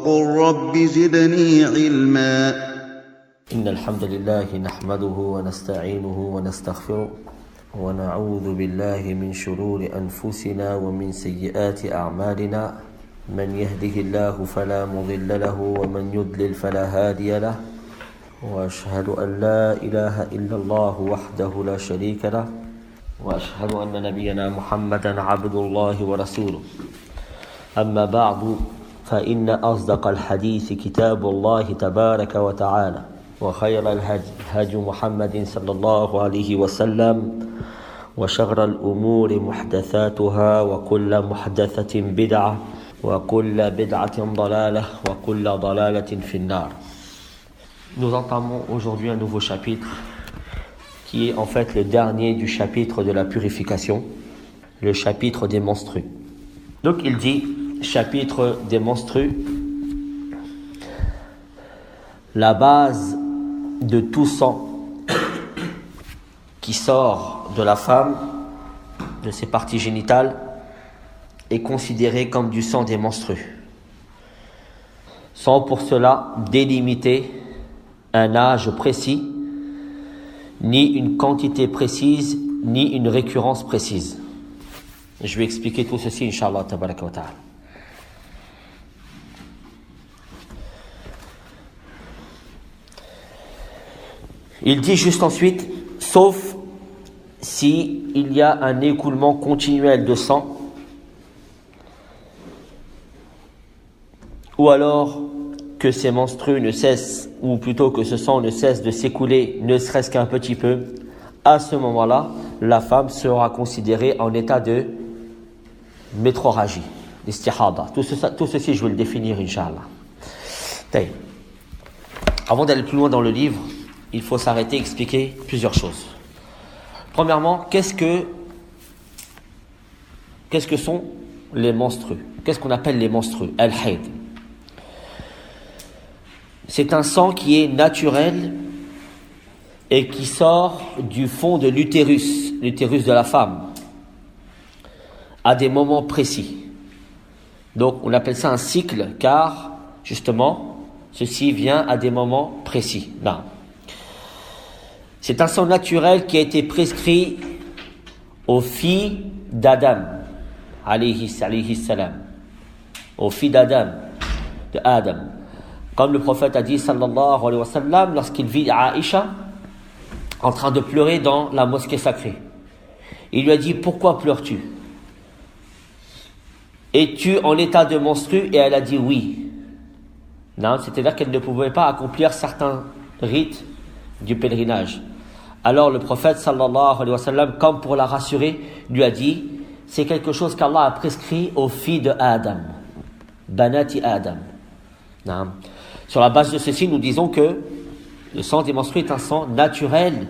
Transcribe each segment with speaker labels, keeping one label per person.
Speaker 1: وقل رب زدني علما.
Speaker 2: إن الحمد لله نحمده ونستعينه ونستغفره ونعوذ بالله من شرور أنفسنا ومن سيئات أعمالنا. من يهده الله فلا مضل له ومن يضلل فلا هادي له. وأشهد أن لا إله إلا الله وحده لا شريك له وأشهد أن نبينا محمدا عبد الله ورسوله. أما بعد فإن أصدق الحديث كتاب الله تبارك وتعالى وخير الهدي هدي محمد صلى الله عليه وسلم وشر الأمور محدثاتها وكل محدثة بدعة وكل بدعة ضلالة وكل ضلالة في النار. Nous entamons aujourd'hui un nouveau chapitre qui est en fait le dernier du chapitre de la purification, le chapitre des menstrues. Donc il dit, chapitre des menstrues, la base de tout sang qui sort de la femme, de ses parties génitales, est considéré comme du sang des menstrues, sans pour cela délimiter un âge précis, ni une quantité précise, ni une récurrence précise. Je vais expliquer tout ceci, Inch'Allah, tabaraka wa ta'ala. Il dit juste ensuite, sauf si il y a un écoulement continuel de sang, ou alors que ces menstrues ne cessent, ou plutôt que ce sang ne cesse de s'écouler, ne serait-ce qu'un petit peu, à ce moment-là, la femme sera considérée en état de métroragie, l'istihada. Tout ceci, je vais le définir, Inch'Allah. Avant d'aller plus loin dans le livre, il faut s'arrêter et expliquer plusieurs choses. Premièrement, qu'est-ce que sont les menstrues? Qu'est-ce qu'on appelle les menstrues? Al-Hayd. C'est un sang qui est naturel et qui sort du fond de l'utérus de la femme, à des moments précis. Donc on appelle ça un cycle, car justement, ceci vient à des moments précis. Non. C'est un sang naturel qui a été prescrit aux filles d'Adam, alayhi salam, aux filles d'Adam, de Adam. Comme le prophète a dit, sallallahu alayhi wa sallam, lorsqu'il vit Aïcha en train de pleurer dans la mosquée sacrée. Il lui a dit, pourquoi pleures-tu? Es-tu en état de menstru? Et elle a dit oui. Non, c'est-à-dire qu'elle ne pouvait pas accomplir certains rites du pèlerinage. Alors le prophète, sallallahu alayhi wa sallam, comme pour la rassurer, lui a dit, c'est quelque chose qu'Allah a prescrit aux filles de Adam. Banati Adam. Non. Sur la base de ceci, nous disons que le sang des menstrues est un sang naturel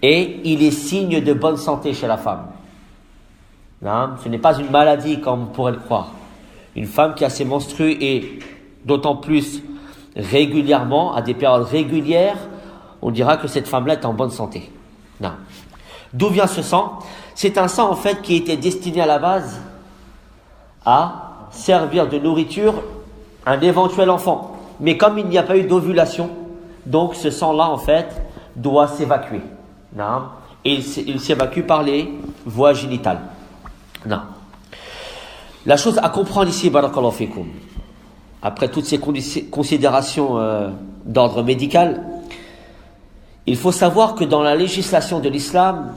Speaker 2: et il est signe de bonne santé chez la femme. Non, ce n'est pas une maladie comme on pourrait le croire. Une femme qui a ses menstrues et d'autant plus régulièrement, à des périodes régulières, on dira que cette femme-là est en bonne santé. Non. D'où vient ce sang? C'est un sang en fait qui était destiné à la base à servir de nourriture à un éventuel enfant. Mais comme il n'y a pas eu d'ovulation, donc ce sang-là, en fait, doit s'évacuer. Non. Et il s'évacue par les voies génitales. Non. La chose à comprendre ici, barakallahu fikum, après toutes ces considérations d'ordre médical, il faut savoir que dans la législation de l'islam,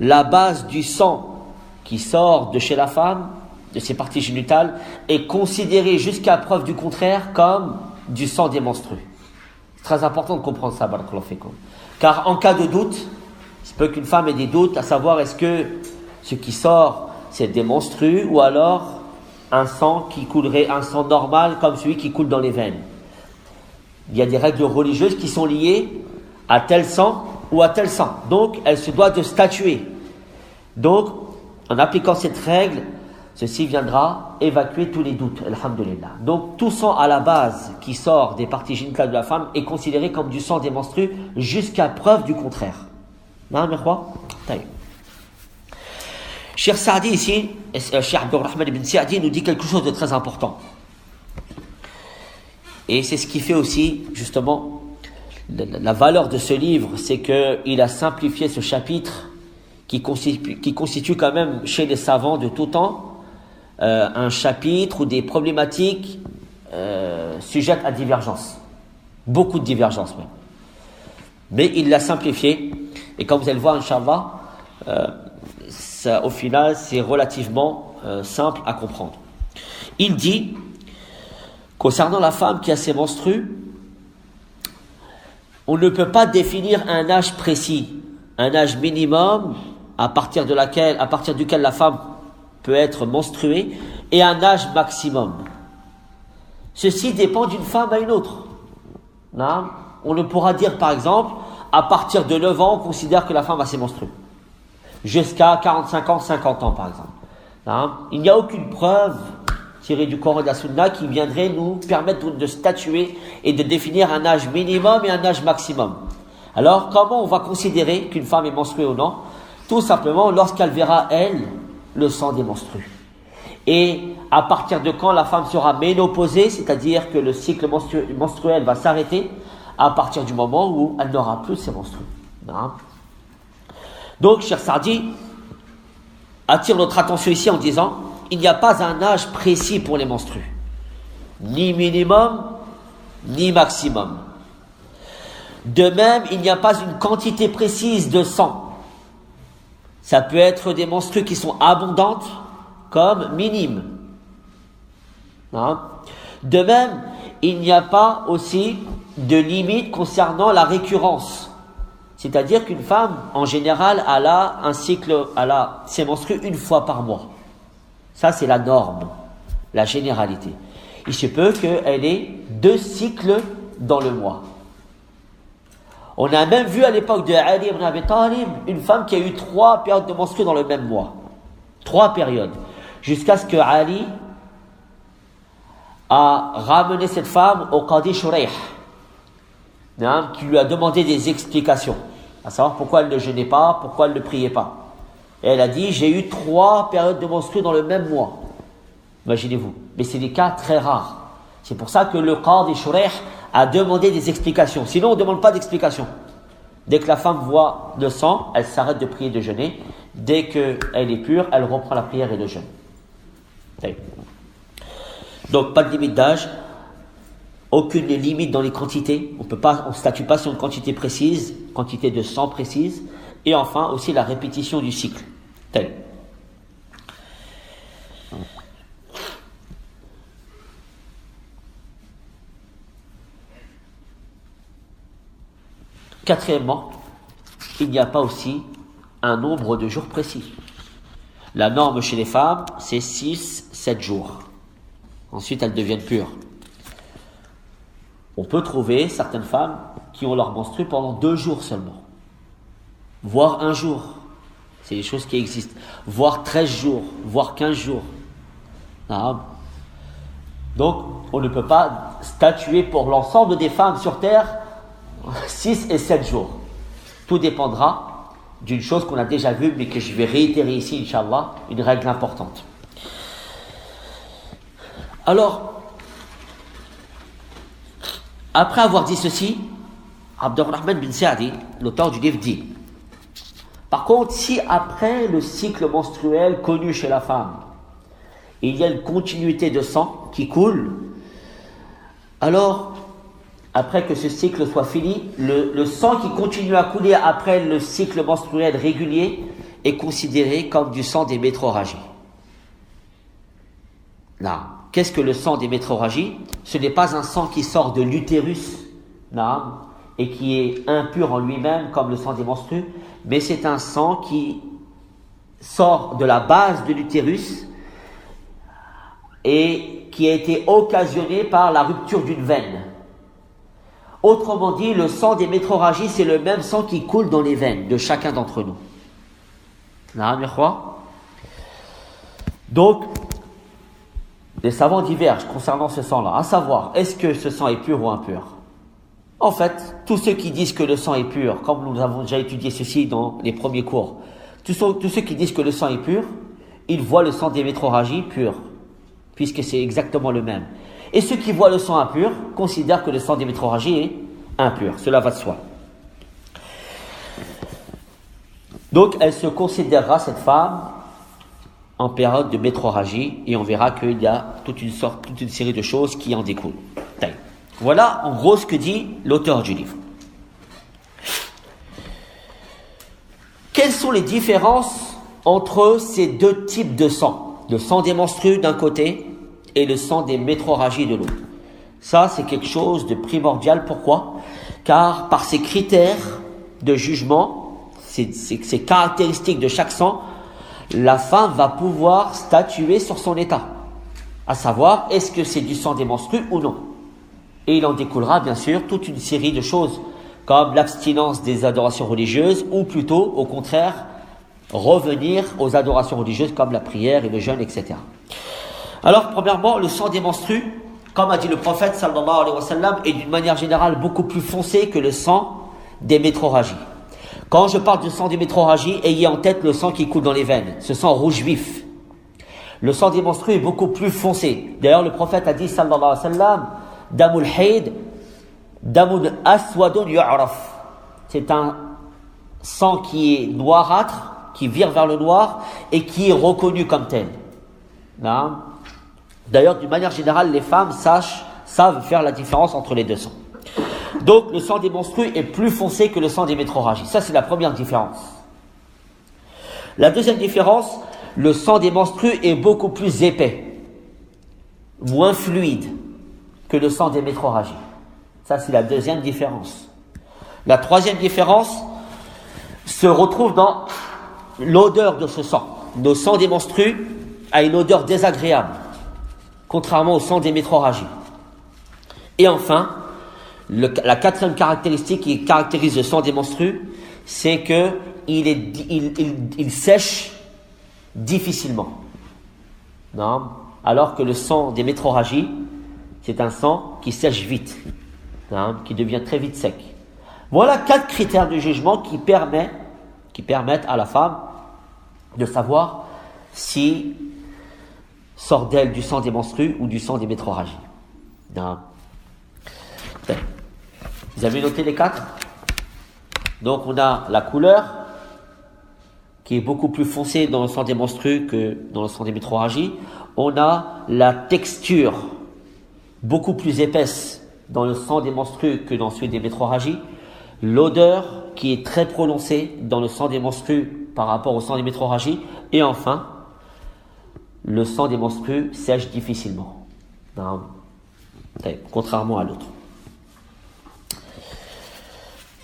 Speaker 2: la base du sang qui sort de chez la femme, de ses parties génitales, est considérée jusqu'à preuve du contraire comme du sang des menstrues. C'est très important de comprendre ça, barakallahu fikum. Car en cas de doute, il se peut qu'une femme ait des doutes à savoir est-ce que ce qui sort c'est des menstrues ou alors un sang qui coulerait, un sang normal comme celui qui coule dans les veines. Il y a des règles religieuses qui sont liées à tel sang ou à tel sang. Donc, elle se doit de statuer. Donc, en appliquant cette règle, ceci viendra évacuer tous les doutes, alhamdulillah. Donc, tout sang à la base qui sort des parties génitales de la femme est considéré comme du sang des menstrues jusqu'à preuve du contraire. Non, mais quoi? Cheikh Saadi ici, Cheikh Abdurrahman ibn Saadi nous dit quelque chose de très important. Et c'est ce qui fait aussi, justement, la valeur de ce livre, c'est qu'il a simplifié ce chapitre qui constitue quand même, chez les savants de tout temps, un chapitre ou des problématiques sujettes à divergence. Beaucoup de divergences même. Mais il l'a simplifié. Et comme vous allez le voir, Inch'Allah, au final, c'est relativement simple à comprendre. Il dit, concernant la femme qui a ses menstrues, on ne peut pas définir un âge précis, un âge minimum à partir duquel la femme peut être menstruée, et un âge maximum. Ceci dépend d'une femme à une autre. Non? On ne pourra dire, par exemple, à partir de 9 ans, on considère que la femme a ses menstrues. Jusqu'à 45 ans, 50 ans, par exemple. Non? Il n'y a aucune preuve tirée du Coran et de la Sunna qui viendrait nous permettre de statuer et de définir un âge minimum et un âge maximum. Alors, comment on va considérer qu'une femme est menstruée ou non? Tout simplement lorsqu'elle verra, elle, le sang des menstrues. Et à partir de quand la femme sera ménopausée, c'est-à-dire que le cycle menstruel va s'arrêter, à partir du moment où elle n'aura plus ses menstrues. Non? Donc, Cheikh Saadi attire notre attention ici en disant, il n'y a pas un âge précis pour les menstrues, ni minimum, ni maximum. De même, il n'y a pas une quantité précise de sang. Ça peut être des menstrues qui sont abondantes, comme minimes. Non? De même, il n'y a pas aussi de limite concernant la récurrence. C'est-à-dire qu'une femme, en général, elle a ses menstrues une fois par mois. Ça, c'est la norme, la généralité. Il se peut qu'elle ait 2 cycles dans le mois. On a même vu à l'époque de Ali ibn Abi Talib une femme qui a eu 3 périodes de menstrues dans le même mois. 3 périodes. Jusqu'à ce que Ali a ramené cette femme au Qadi Shuraih, qui lui a demandé des explications, à savoir pourquoi elle ne jeûnait pas, pourquoi elle ne priait pas. Et elle a dit, j'ai eu 3 périodes de menstrues dans le même mois. Imaginez-vous. Mais c'est des cas très rares. C'est pour ça que le Qadi Shuraih a demandé des explications. Sinon, on ne demande pas d'explications. Dès que la femme voit le sang, elle s'arrête de prier et de jeûner. Dès qu'elle est pure, elle reprend la prière et le jeûne. Donc, pas de limite d'âge, aucune limite dans les quantités. On ne statue pas sur une quantité précise, quantité de sang précise. Et enfin, aussi la répétition du cycle. Quatrièmement, il n'y a pas aussi un nombre de jours précis. La norme chez les femmes, c'est 6-7 jours. Ensuite, elles deviennent pures. On peut trouver certaines femmes qui ont leur menstrue pendant 2 jours seulement, voire 1 jour. C'est des choses qui existent. Voire 13 jours, voire 15 jours. Donc, on ne peut pas statuer pour l'ensemble des femmes sur Terre 6 et 7 jours. Tout dépendra d'une chose qu'on a déjà vue, mais que je vais réitérer ici, Inch'Allah, une règle importante. Alors, après avoir dit ceci, Abdurrahman bin Sa'di, l'auteur du livre, dit, par contre, si après le cycle menstruel connu chez la femme, il y a une continuité de sang qui coule, alors, après que ce cycle soit fini, le sang qui continue à couler après le cycle menstruel régulier est considéré comme du sang des métrorragies. Là, qu'est-ce que le sang des métrorragies? Ce n'est pas un sang qui sort de l'utérus, là, et qui est impur en lui-même comme le sang des menstrues, mais c'est un sang qui sort de la base de l'utérus et qui a été occasionné par la rupture d'une veine. Autrement dit, le sang des métrorragies, c'est le même sang qui coule dans les veines de chacun d'entre nous. Donc, les savants divergent concernant ce sang-là, à savoir, est-ce que ce sang est pur ou impur? En fait, tous ceux qui disent que le sang est pur, comme nous avons déjà étudié ceci dans les premiers cours, tous ceux qui disent que le sang est pur, ils voient le sang des métrorragies pur, puisque c'est exactement le même. Et ceux qui voient le sang impur considèrent que le sang des métrorragies est impur. Cela va de soi. Donc, elle se considérera, cette femme, en période de métrorragie, et on verra qu'il y a toute une série de choses qui en découlent. Voilà, en gros, ce que dit l'auteur du livre. Quelles sont les différences entre ces deux types de sang? Le sang des menstrues d'un côté et le sang des métrorragies de l'autre. Ça, c'est quelque chose de primordial. Pourquoi? Car par ces critères de jugement, ces caractéristiques de chaque sang, la femme va pouvoir statuer sur son état. À savoir, est-ce que c'est du sang des menstrues ou non? Et il en découlera, bien sûr, toute une série de choses, comme l'abstinence des adorations religieuses, ou plutôt, au contraire, revenir aux adorations religieuses comme la prière et le jeûne, etc. Alors, premièrement, le sang des menstrues, comme a dit le prophète sallallahu alayhi wa sallam, est d'une manière générale beaucoup plus foncé que le sang des métrorragies. Quand je parle du sang des métrorragies, ayez en tête le sang qui coule dans les veines, ce sang rouge vif. Le sang des menstrues est beaucoup plus foncé. D'ailleurs, le prophète a dit sallallahu alayhi wa sallam, damul hayd, damun aswadun yu'raf. C'est un sang qui est noirâtre, qui vire vers le noir et qui est reconnu comme tel. Non. D'ailleurs, d'une manière générale, les femmes savent faire la différence entre les deux sangs. Donc, le sang des menstrues est plus foncé que le sang des métrorragies. Ça, c'est la première différence. La deuxième différence, le sang des menstrues est beaucoup plus épais, moins fluide que le sang des métrorragies. Ça, c'est la deuxième différence. La troisième différence se retrouve dans l'odeur de ce sang. Le sang des menstrues a une odeur désagréable, contrairement au sang des métrorragies. Et enfin, la quatrième caractéristique qui caractérise le sang des menstrues, c'est que il sèche difficilement. Non? Alors que le sang des métrorragies, c'est un sang qui sèche vite, non? Qui devient très vite sec. Voilà 4 critères de jugement qui permettent à la femme de savoir si sort d'elle du sang des menstrues ou du sang des métrorragies. Non. Vous avez noté les 4? Donc on a la couleur qui est beaucoup plus foncée dans le sang des menstrues que dans le sang des métrorragies. On a la texture beaucoup plus épaisse dans le sang des menstrues que dans celui des métrorragies. L'odeur qui est très prononcée dans le sang des menstrues par rapport au sang des métrorragies. Et enfin, le sang des menstrues sèche difficilement. Non. Contrairement à l'autre.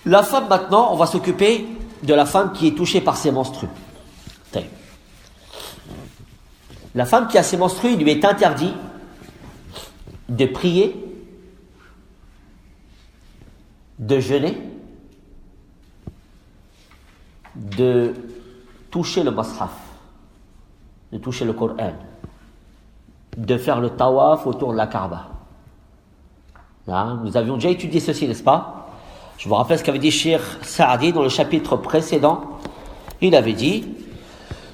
Speaker 2: La femme maintenant, on va s'occuper de la femme qui est touchée par ses menstrues. La femme qui a ses menstrues, il lui est interdit de prier, de jeûner, de toucher le mushaf, de toucher le Coran, de faire le tawaf autour de la Kaaba. Là, nous avions déjà étudié ceci, n'est-ce pas? Je vous rappelle ce qu'avait dit Cheikh Saadi dans le chapitre précédent. Il avait dit,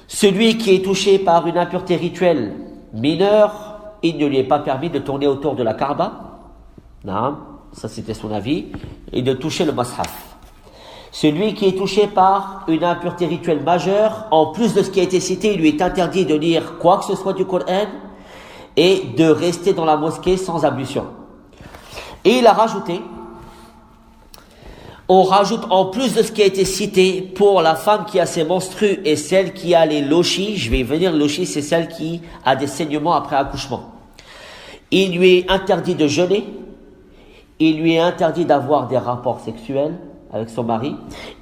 Speaker 2: celui qui est touché par une impureté rituelle mineure, il ne lui est pas permis de tourner autour de la Kaaba. Non, ça c'était son avis, et de toucher le mushaf. Celui qui est touché par une impureté rituelle majeure, en plus de ce qui a été cité, il lui est interdit de lire quoi que ce soit du Coran et de rester dans la mosquée sans ablution. Et il a rajouté, on rajoute en plus de ce qui a été cité pour la femme qui a ses menstrues et celle qui a les lochis, je vais y venir, le lochis c'est celle qui a des saignements après accouchement. Il lui est interdit de jeûner, il lui est interdit d'avoir des rapports sexuels avec son mari,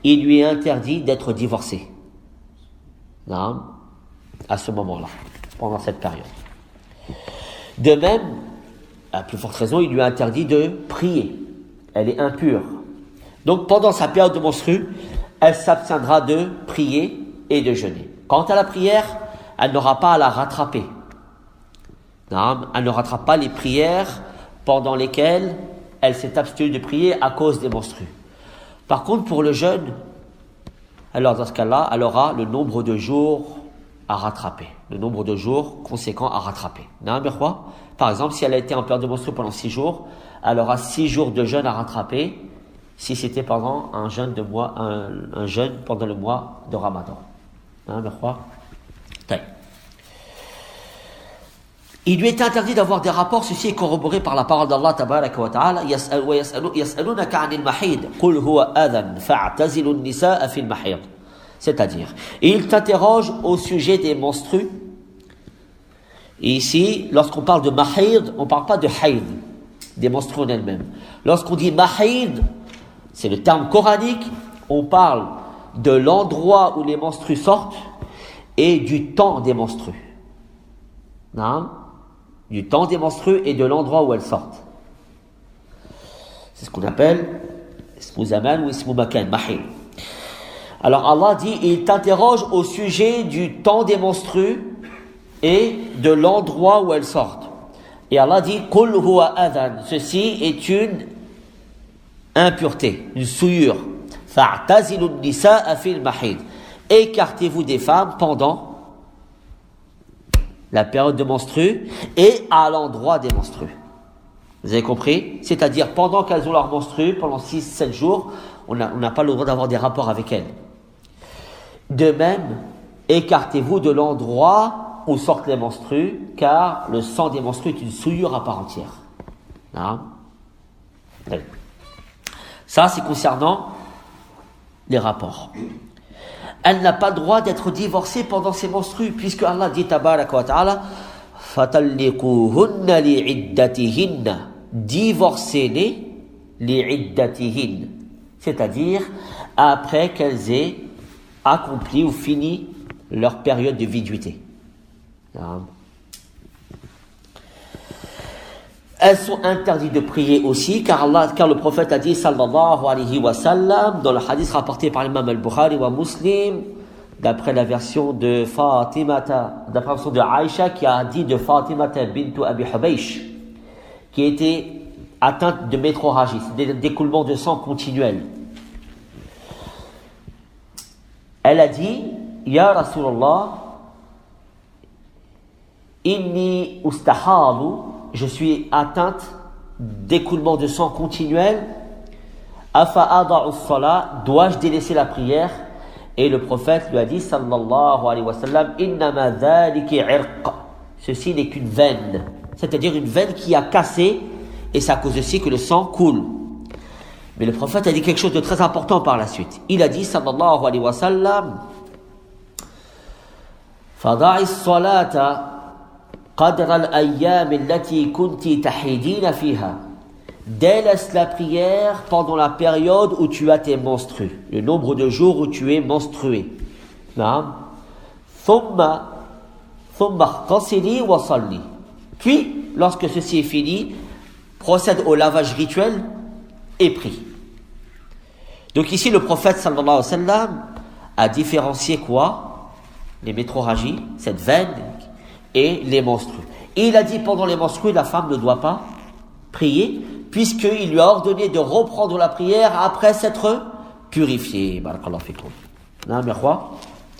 Speaker 2: il lui est interdit d'être divorcé. Non, à ce moment-là, pendant cette période. De même, à plus forte raison, il lui est interdit de prier. Elle est impure. Donc pendant sa période de menstrues, elle s'abstiendra de prier et de jeûner. Quant à la prière, elle n'aura pas à la rattraper. Non, elle ne rattrape pas les prières pendant lesquelles elle s'est abstenue de prier à cause des menstrues. Par contre, pour le jeûne, alors dans ce cas-là, elle aura le nombre de jours à rattraper. Le nombre de jours conséquent à rattraper. Par exemple, si elle a été en période de menstrues pendant 6 jours, elle aura 6 jours de jeûne à rattraper si c'était pendant un jeûne pendant le mois de Ramadan. Il lui est interdit d'avoir des rapports, ceci est corroboré par la parole d'Allah tabaraka wa ta'ala. يسألونك عن المحيض قل هو أذى فاعتزلوا النساء في المحيض. C'est-à-dire, il t'interroge au sujet des menstrues. Et ici, lorsqu'on parle de mahid, on ne parle pas de haid, des menstrues en elles-mêmes. Lorsqu'on dit mahid, c'est le terme coranique, on parle de l'endroit où les menstrues sortent et du temps des menstrues. Du temps des menstrues et de l'endroit où elles sortent. C'est ce qu'on appelle ismu zaman ou ismu makan, mahid. Alors Allah dit, il t'interroge au sujet du temps des menstrues et de l'endroit où elles sortent. Et Allah dit, Qul huwa adhan, ceci est une impureté, une souillure. Fa'tazilu an-nisaa fil mahid. Écartez-vous des femmes pendant la période de menstrues et à l'endroit des menstrues. Vous avez compris? C'est-à-dire pendant qu'elles ont leur menstrues, pendant 6-7 jours, on n'a pas le droit d'avoir des rapports avec elles. De même, écartez-vous de l'endroit où sortent les menstrues, car le sang des menstrues est une souillure à part entière. Ça, c'est concernant les rapports. Elle n'a pas le droit d'être divorcée pendant ses menstrues, puisque Allah dit tabaraka wa ta'ala fatalliquhunna li'iddatihinna, divorcez-les li'iddatihinna, c'est-à-dire après qu'elles aient accompli ou fini leur période de viduité. Elles sont interdites de prier aussi, car le prophète a dit, sallallahu alayhi wa sallam, dans le hadith rapporté par l'imam al-Bukhari wa Muslim, d'après la version de Fatimata, d'après la version de Aïcha, qui a dit de Fatimata bintu Abi Hubaysh, qui était atteinte de métrorragie, d'écoulement de sang continuel. Elle a dit, Ya Rasulallah, inni ustahadu, je suis atteinte d'écoulement de sang continuel. Afa ada'u as-salat, dois-je délaisser la prière? Et le prophète lui a dit, sallallahu alayhi wa sallam, innama dhaliki irq, ceci n'est qu'une veine, c'est-à-dire une veine qui a cassé, et c'est à cause de ça que le sang coule. Mais le prophète a dit quelque chose de très important par la suite. Il a dit, sallallahu alayhi wa sallam, fada'i as-salata qadra al-ayyam allati kunti tahidina fiha. Délaisse la prière pendant la période où tu as tes menstrues, le nombre de jours où tu es menstrué. Thumma ightasili wa salli. Puis, lorsque ceci est fini, procède au lavage rituel et prie. Donc ici, le prophète sallallahu alayhi wa sallam a différencié quoi? Les métrorragies, cette veine, et les menstrues. Et il a dit pendant les menstrues, la femme ne doit pas prier, puisqu'il lui a ordonné de reprendre la prière après s'être purifiée. Barakallahu fikum.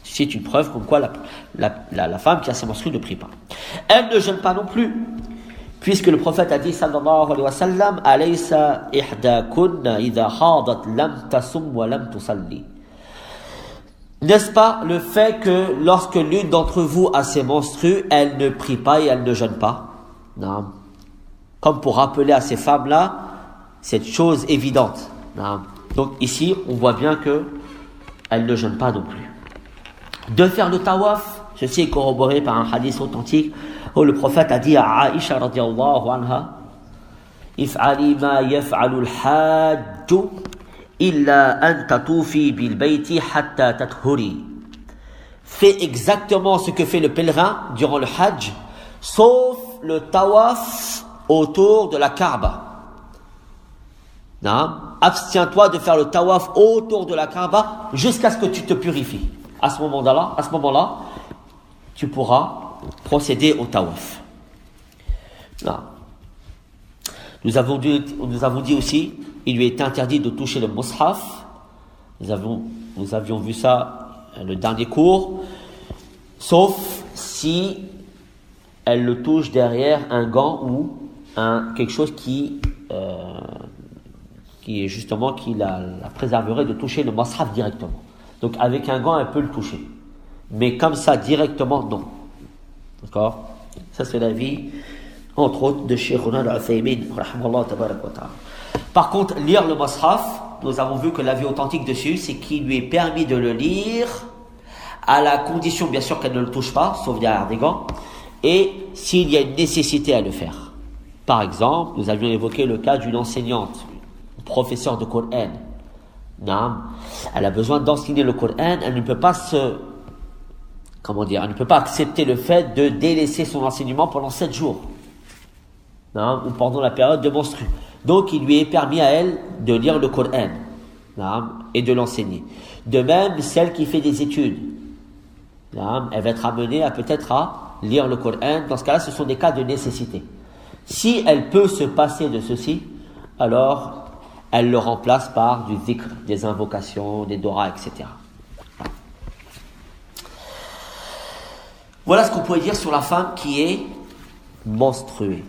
Speaker 2: C'est une preuve comme quoi la femme qui a ses menstrues ne prie pas. Elle ne jeûne pas non plus, puisque le prophète a dit sallallahu alayhi wa sallam, alaysa ihdakunna idha hadat lam tasum wa lam tusalli. N'est-ce pas le fait que lorsque l'une d'entre vous a ses menstrues, elle ne prie pas et elle ne jeûne pas? Non. Comme pour rappeler à ces femmes-là cette chose évidente. Non. Donc ici, on voit bien que elle ne jeûne pas non plus. De faire le tawaf, ceci est corroboré par un hadith authentique où le prophète a dit à Aïcha radiyallahu anha, if'ali ma yaf'alu al-hajj illa an tatufi bil bayti hatta tathuri. Fais exactement ce que fait le pèlerin durant le hajj, sauf le tawaf autour de la Kaaba. Abstiens-toi de faire le tawaf autour de la Kaaba jusqu'à ce que tu te purifies. À ce moment-là, tu pourras procéder au tawaf. Nous avons dit aussi, il lui est interdit de toucher le mushaf. Nous avions vu ça le dernier cours. Sauf si elle le touche derrière un gant ou quelque chose qui est justement qui la préserverait de toucher le mashaf directement. Donc avec un gant, elle peut le toucher. Mais comme ça, directement, non. D'accord? Ça, c'est l'avis, entre autres, de Cheikh al-Uthaymin, rahimahullah tabarak wa ta'ala. Par contre, lire le mashaf, nous avons vu que l'avis authentique dessus, c'est qu'il lui est permis de le lire, à la condition, bien sûr, qu'elle ne le touche pas, sauf derrière des gants, et s'il y a une nécessité à le faire. Par exemple, nous avions évoqué le cas d'une enseignante, professeur de Coran. Elle a besoin d'enseigner le Coran, elle ne peut pas elle ne peut pas accepter le fait de délaisser son enseignement pendant 7 jours, ou pendant la période de menstru. Donc, il lui est permis à elle de lire le Coran, et de l'enseigner. De même, celle qui fait des études, elle va être amenée à peut-être à lire le Coran. Dans ce cas-là, ce sont des cas de nécessité. Si elle peut se passer de ceci, alors elle le remplace par du dhikr, des invocations, des doras, etc. Voilà ce qu'on pourrait dire sur la femme qui est menstruée.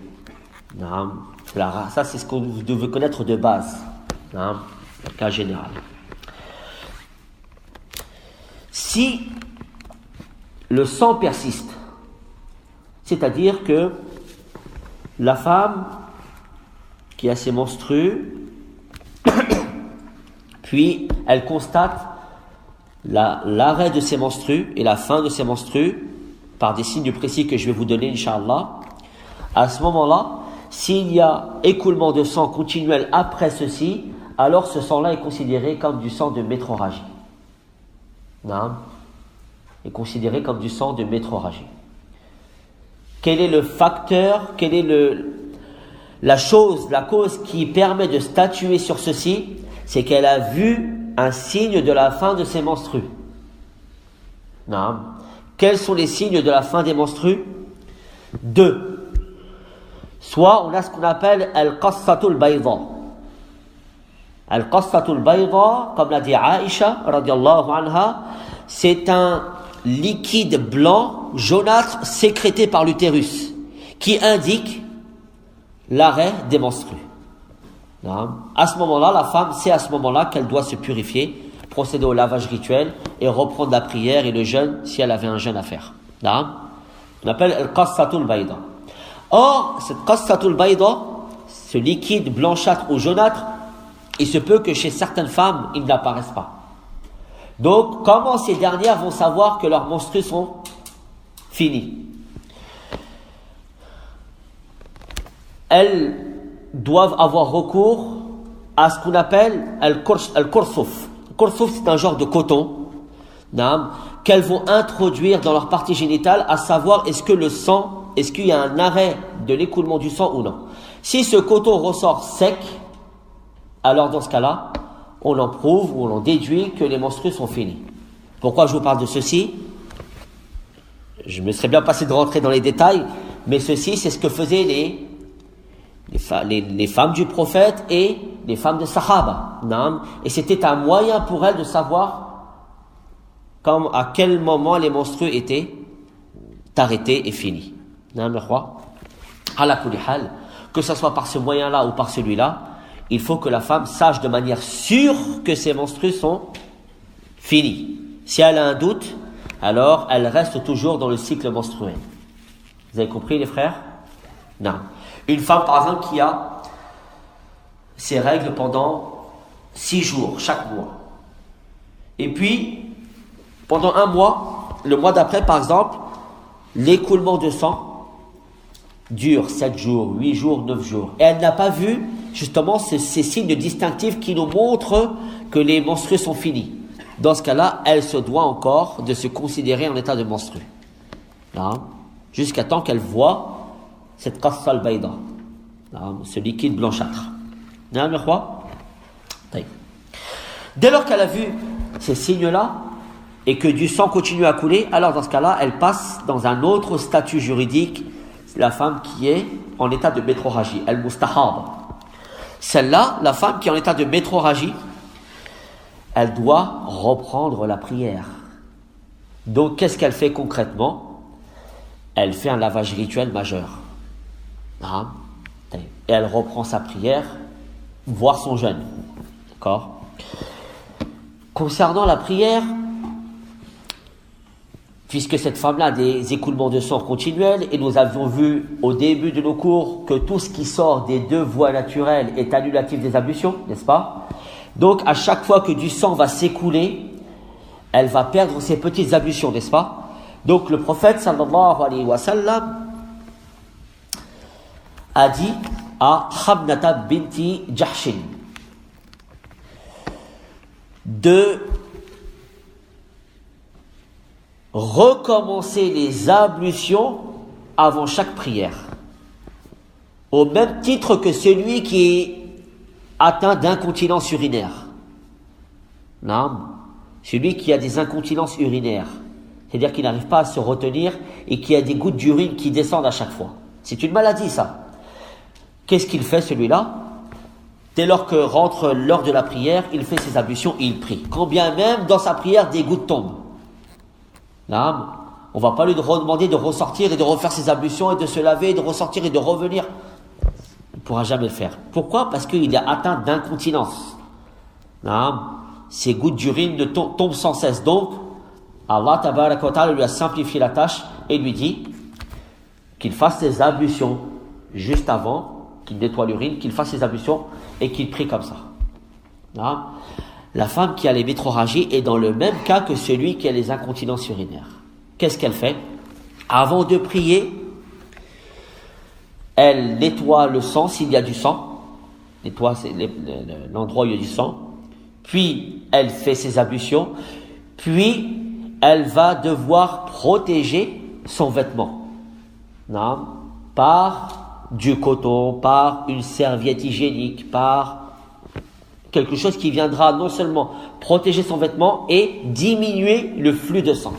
Speaker 2: Ça, c'est ce qu'on devait connaître de base, cas général. Si le sang persiste, c'est-à-dire que la femme qui a ses menstrues, puis elle constate l'arrêt de ses menstrues et la fin de ses menstrues par des signes précis que je vais vous donner, Inch'Allah. À ce moment-là, s'il y a écoulement de sang continuel après ceci, alors ce sang-là est considéré comme du sang de métrorragie. Est considéré comme du sang de métrorragie. Quel est le facteur, quelle est la cause qui permet de statuer sur ceci? C'est qu'elle a vu un signe de la fin de ses menstrues. Quels sont les signes de la fin des menstrues? 2. Soit on a ce qu'on appelle al-qassatul bayda. Al-qassatul bayda, comme l'a dit Aïcha radiyallahu anha, c'est un liquide blanc, jaunâtre, sécrété par l'utérus, qui indique l'arrêt des menstrues. À ce moment-là, la femme, c'est à ce moment-là qu'elle doit se purifier, procéder au lavage rituel et reprendre la prière et le jeûne si elle avait un jeûne à faire. On appelle al-qassatul bayda. Or, cette qassatul bayda, ce liquide blanchâtre ou jaunâtre, il se peut que chez certaines femmes, il n'apparaisse pas. Donc, comment ces dernières vont savoir que leurs menstrues sont finies? Elles doivent avoir recours à ce qu'on appelle al-kursuf. Al-kursuf, c'est un genre de coton qu'elles vont introduire dans leur partie génitale, à savoir est-ce qu'il y a un arrêt de l'écoulement du sang ou non. Si ce coton ressort sec, alors dans ce cas-là, on en prouve ou on en déduit que les menstrues sont finies. Pourquoi je vous parle de ceci? Je me serais bien passé de rentrer dans les détails, mais ceci, c'est ce que faisaient les femmes du prophète et les femmes de Sahaba. Et c'était un moyen pour elles de savoir à quel moment les menstrues étaient arrêtées et finies. Que ce soit par ce moyen-là ou par celui-là, il faut que la femme sache de manière sûre que ses menstrues sont finies. Si elle a un doute, alors elle reste toujours dans le cycle menstruel. Vous avez compris, les frères? Non. Une femme, par exemple, qui a ses règles pendant 6 jours, chaque mois. Et puis, pendant un mois, le mois d'après, par exemple, l'écoulement de sang dure 7 jours, 8 jours, 9 jours. Et elle n'a pas vu, justement, ces signes distinctifs qui nous montrent que les menstrues sont finies. Dans ce cas-là, elle se doit encore de se considérer en état de menstrue. Jusqu'à temps qu'elle voit cette qassal bayda, ce liquide blanchâtre. Dès lors qu'elle a vu ces signes-là et que du sang continue à couler, alors dans ce cas-là, elle passe dans un autre statut juridique, la femme qui est en état de métrorragie, al-mustahab. Celle-là, la femme qui est en état de métrorragie, elle doit reprendre la prière. Donc, qu'est-ce qu'elle fait concrètement? Elle fait un lavage rituel majeur. Et elle reprend sa prière, voire son jeûne. D'accord? Concernant la prière, puisque cette femme-là a des écoulements de sang continuels, et nous avions vu au début de nos cours que tout ce qui sort des deux voies naturelles est annulatif des ablutions, n'est-ce pas? Donc, à chaque fois que du sang va s'écouler, elle va perdre ses petites ablutions, n'est-ce pas? Donc, le prophète, sallallahu alayhi wa sallam, a dit à Khabnata binti Jahshin de recommencer les ablutions avant chaque prière, au même titre que celui qui est atteint d'incontinence urinaire. Non, celui qui a des incontinences urinaires, c'est-à-dire qu'il n'arrive pas à se retenir et qui a des gouttes d'urine qui descendent à chaque fois. C'est une maladie, ça. Qu'est-ce qu'il fait, celui-là? Dès lors que rentre l'heure de la prière, il fait ses ablutions et il prie. Quand bien même, dans sa prière, des gouttes tombent. Là, on ne va pas lui demander de ressortir et de refaire ses ablutions et de se laver, et de ressortir et de revenir. Il ne pourra jamais le faire. Pourquoi? Parce qu'il est atteint d'incontinence. Là, ces gouttes d'urine tombent sans cesse. Donc, Allah tabaraka wa ta'ala lui a simplifié la tâche et lui dit qu'il fasse ses ablutions juste avant qu'il nettoie l'urine, qu'il fasse ses ablutions et qu'il prie comme ça. Là, la femme qui a les métrorragies est dans le même cas que celui qui a les incontinences urinaires. Qu'est-ce qu'elle fait? Avant de prier, elle nettoie le sang s'il y a du sang, nettoie l'endroit où il y a du sang, puis elle fait ses ablutions, puis elle va devoir protéger son vêtement. Non, par du coton, par une serviette hygiénique, par quelque chose qui viendra non seulement protéger son vêtement et diminuer le flux de sang.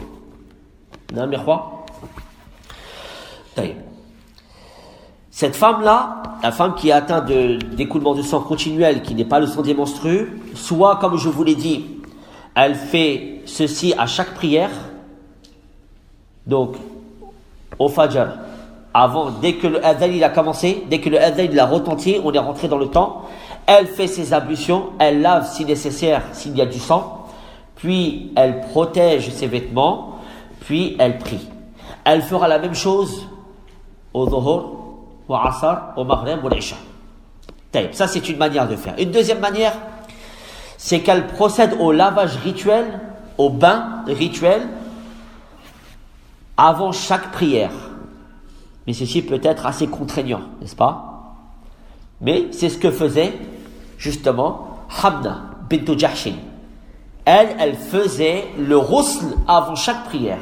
Speaker 2: Non, mais quoi? Cette femme-là, la femme qui est atteinte d'écoulement de sang continuel, qui n'est pas le sang des menstrues, soit, comme je vous l'ai dit, elle fait ceci à chaque prière. Donc, au Fajr, avant, dès que le adhan il a commencé, dès que le adhan il a retenti, on est rentré dans le temps, elle fait ses ablutions, elle lave si nécessaire, s'il y a du sang, puis elle protège ses vêtements, puis elle prie. Elle fera la même chose au Dhuhr, au Asr, au Maghrib, au Isha. Ça, c'est une manière de faire. Une deuxième manière, c'est qu'elle procède au lavage rituel, au bain rituel, avant chaque prière. Mais ceci peut être assez contraignant, n'est-ce pas? Mais c'est ce que faisait justement Khabna bint Jahshin. Elle faisait le ghusl avant chaque prière.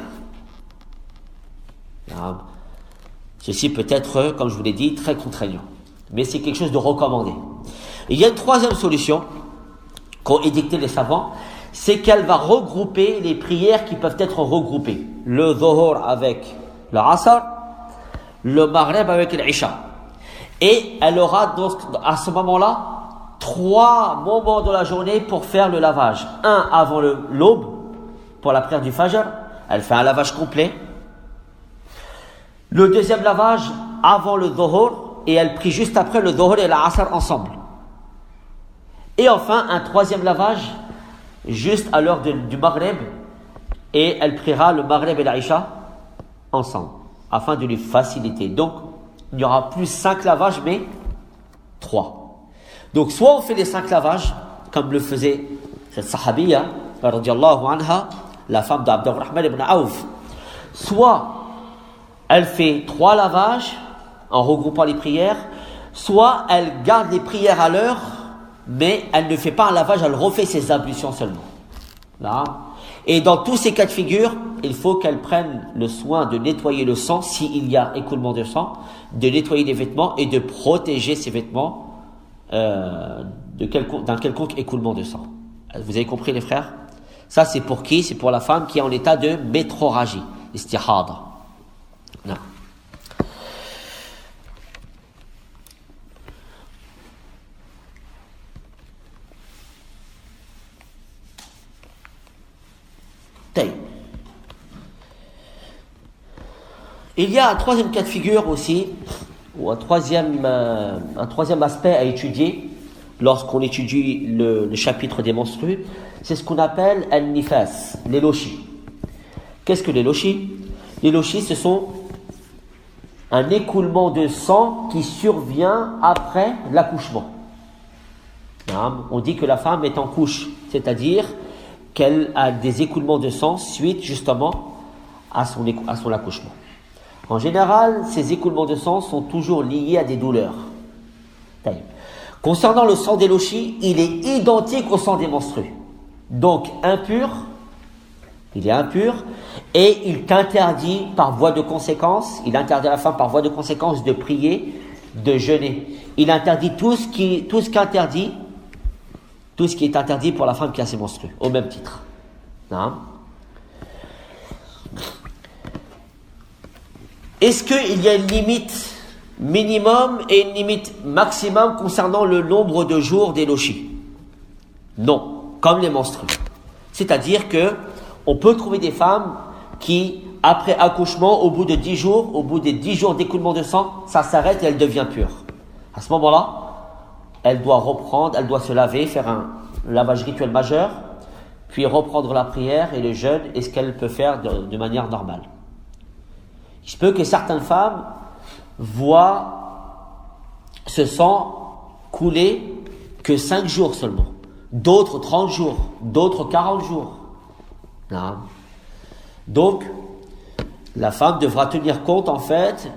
Speaker 2: Ceci peut être, comme je vous l'ai dit, très contraignant. Mais c'est quelque chose de recommandé. Et il y a une troisième solution qu'ont édicté les savants, c'est qu'elle va regrouper les prières qui peuvent être regroupées. Le Dhuhr avec le Asr, le Maghrib avec l'Isha. Et elle aura donc à ce moment-là 3 moments de la journée pour faire le lavage. Un avant l'aube, pour la prière du Fajr, elle fait un lavage complet. Le deuxième lavage avant le Dhuhr, et elle prie juste après le Dhuhr et l'Asr ensemble. Et enfin, un troisième lavage, juste à l'heure du Maghrib, et elle priera le Maghrib et l'Isha ensemble, afin de lui faciliter. Donc, il n'y aura plus 5 lavages, mais 3. Donc, soit on fait les 5 lavages, comme le faisait cette sahabiya, radiyallahu anha, la femme d'Abdurrahman ibn Auf. Soit elle fait 3 lavages, en regroupant les prières, soit elle garde les prières à l'heure, mais elle ne fait pas un lavage, elle refait ses ablutions seulement. Là. Et dans tous ces cas de figure, il faut qu'elle prenne le soin de nettoyer le sang, s'il y a écoulement de sang, de nettoyer les vêtements et de protéger ses vêtements d'un quelconque écoulement de sang. Vous avez compris les frères? Ça c'est pour qui? C'est pour la femme qui est en état de métrorragie, istihada. Non. Il y a un troisième cas de figure aussi, ou un troisième aspect à étudier lorsqu'on étudie le chapitre des menstrues, c'est ce qu'on appelle al-nifas, les lochis. Qu'est-ce que les lochis? Les lochis, ce sont un écoulement de sang qui survient après l'accouchement. On dit que la femme est en couche, c'est-à-dire qu'elle a des écoulements de sang suite justement à son accouchement. En général, ces écoulements de sang sont toujours liés à des douleurs. Concernant le sang des lochis, il est identique au sang des menstrues. Donc impur, il est impur, et il t'interdit par voie de conséquence, il interdit à la femme par voie de conséquence de prier, de jeûner. Il interdit tout ce qui est interdit pour la femme qui a ses menstrues, au même titre. Est-ce qu'il y a une limite minimum et une limite maximum concernant le nombre de jours des lochis? Non, comme les menstrues. C'est-à-dire que on peut trouver des femmes qui, après accouchement, au bout des 10 jours d'écoulement de sang, ça s'arrête et elle devient pure. À ce moment-là, elle doit reprendre, elle doit se laver, faire un lavage rituel majeur, puis reprendre la prière et le jeûne et ce qu'elle peut faire de manière normale. Il se peut que certaines femmes voient ce sang couler que 5 jours seulement, d'autres 30 jours, d'autres 40 jours. Donc, la femme devra tenir compte en fait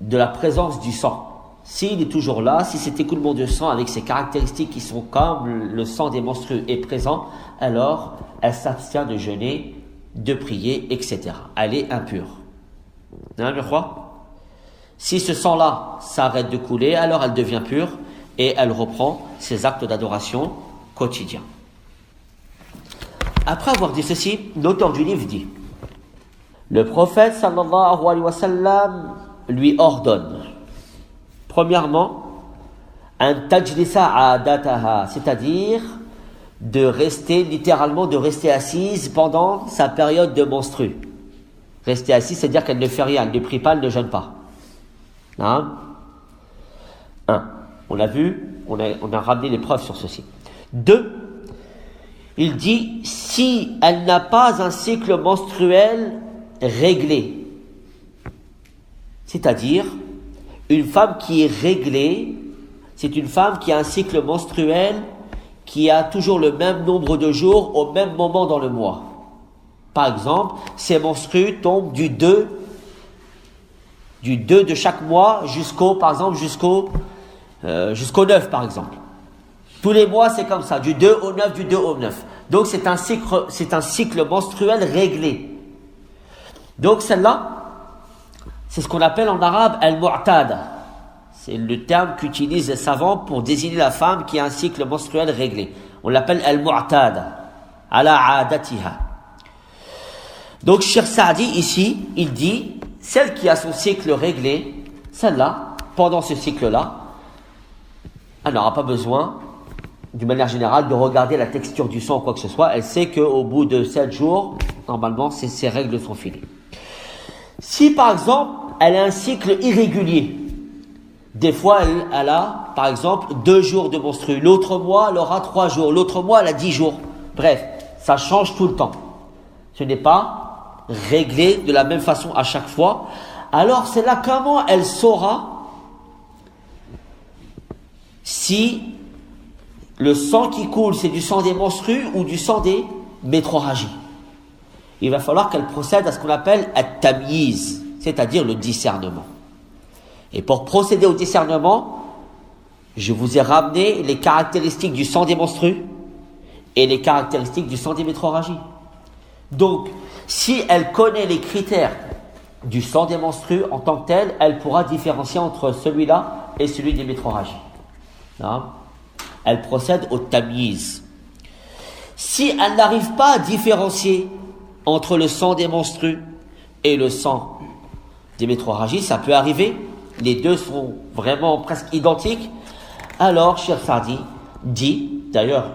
Speaker 2: de la présence du sang. S'il est toujours là, si cet écoulement de sang avec ses caractéristiques qui sont comme le sang des menstrues est présent, alors elle s'abstient de jeûner, de prier, etc. Elle est impure. Je crois. Si ce sang-là s'arrête de couler, alors elle devient pure et elle reprend ses actes d'adoration quotidiens. Après avoir dit ceci, l'auteur du livre dit: le prophète sallallahu alayhi wa sallam lui ordonne, premièrement, un tajlisa adataha, c'est-à-dire de rester assise pendant sa période de menstrue. Rester assise, c'est-à-dire qu'elle ne fait rien, elle ne prie pas, elle ne jeûne pas. On l'a vu, on a ramené les preuves sur ceci. 2, il dit, si elle n'a pas un cycle menstruel réglé, c'est-à-dire une femme qui est réglée, c'est une femme qui a un cycle menstruel qui a toujours le même nombre de jours au même moment dans le mois. Par exemple, ses menstrues tombent du 2 de chaque mois jusqu'au 9 par exemple. Tous les mois c'est comme ça, du 2 au 9, du 2 au 9. Donc c'est un cycle menstruel réglé. Donc celle-là, c'est ce qu'on appelle en arabe al-mu'tada. C'est le terme qu'utilisent les savants pour désigner la femme qui a un cycle menstruel réglé. On l'appelle al-mu'tada, ala adatiha. Donc Cheikh Saadi ici, il dit, celle qui a son cycle réglé, celle-là, pendant ce cycle-là, elle n'aura pas besoin, d'une manière générale, de regarder la texture du sang ou quoi que ce soit. Elle sait qu'au bout de 7 jours, normalement, ses règles sont finies. Si par exemple, elle a un cycle irrégulier, des fois elle a par exemple 2 jours de menstrues, l'autre mois elle aura 3 jours, l'autre mois elle a 10 jours. Bref, ça change tout le temps. Ce n'est pas réglé de la même façon à chaque fois. Alors c'est là comment elle saura si le sang qui coule c'est du sang des menstrues ou du sang des métrorragies. Il va falloir qu'elle procède à ce qu'on appelle at-tamyiz, c'est-à-dire le discernement. Et pour procéder au discernement, je vous ai ramené les caractéristiques du sang des menstrues et les caractéristiques du sang des métrorragies. Donc, si elle connaît les critères du sang des menstrues en tant que tel, elle pourra différencier entre celui-là et celui des métrorragies. Elle procède au tamyiz. Si elle n'arrive pas à différencier entre le sang des menstrues et le sang des métrorragies, ça peut arriver, les deux sont vraiment presque identiques, alors Cheikh Saadi dit, d'ailleurs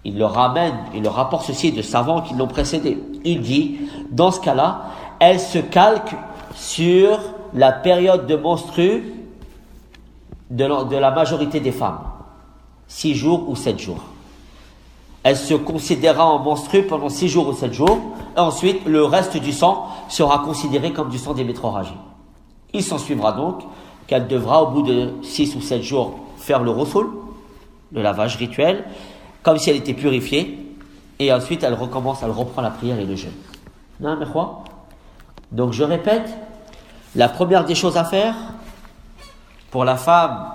Speaker 2: il le rapporte ceci de savants qui l'ont précédé, il dit, dans ce cas-là, elle se calque sur la période de menstru de la majorité des femmes. 6 jours ou 7 jours. Elle se considérera en menstru pendant 6 jours ou 7 jours, et ensuite le reste du sang sera considéré comme du sang d'hémétrorragie. Il s'en suivra donc qu'elle devra au bout de 6 ou 7 jours faire le ghusl, le lavage rituel, comme si elle était purifiée, et ensuite elle reprend la prière et le jeûne. Non, mais quoi? Donc je répète, la première des choses à faire pour la femme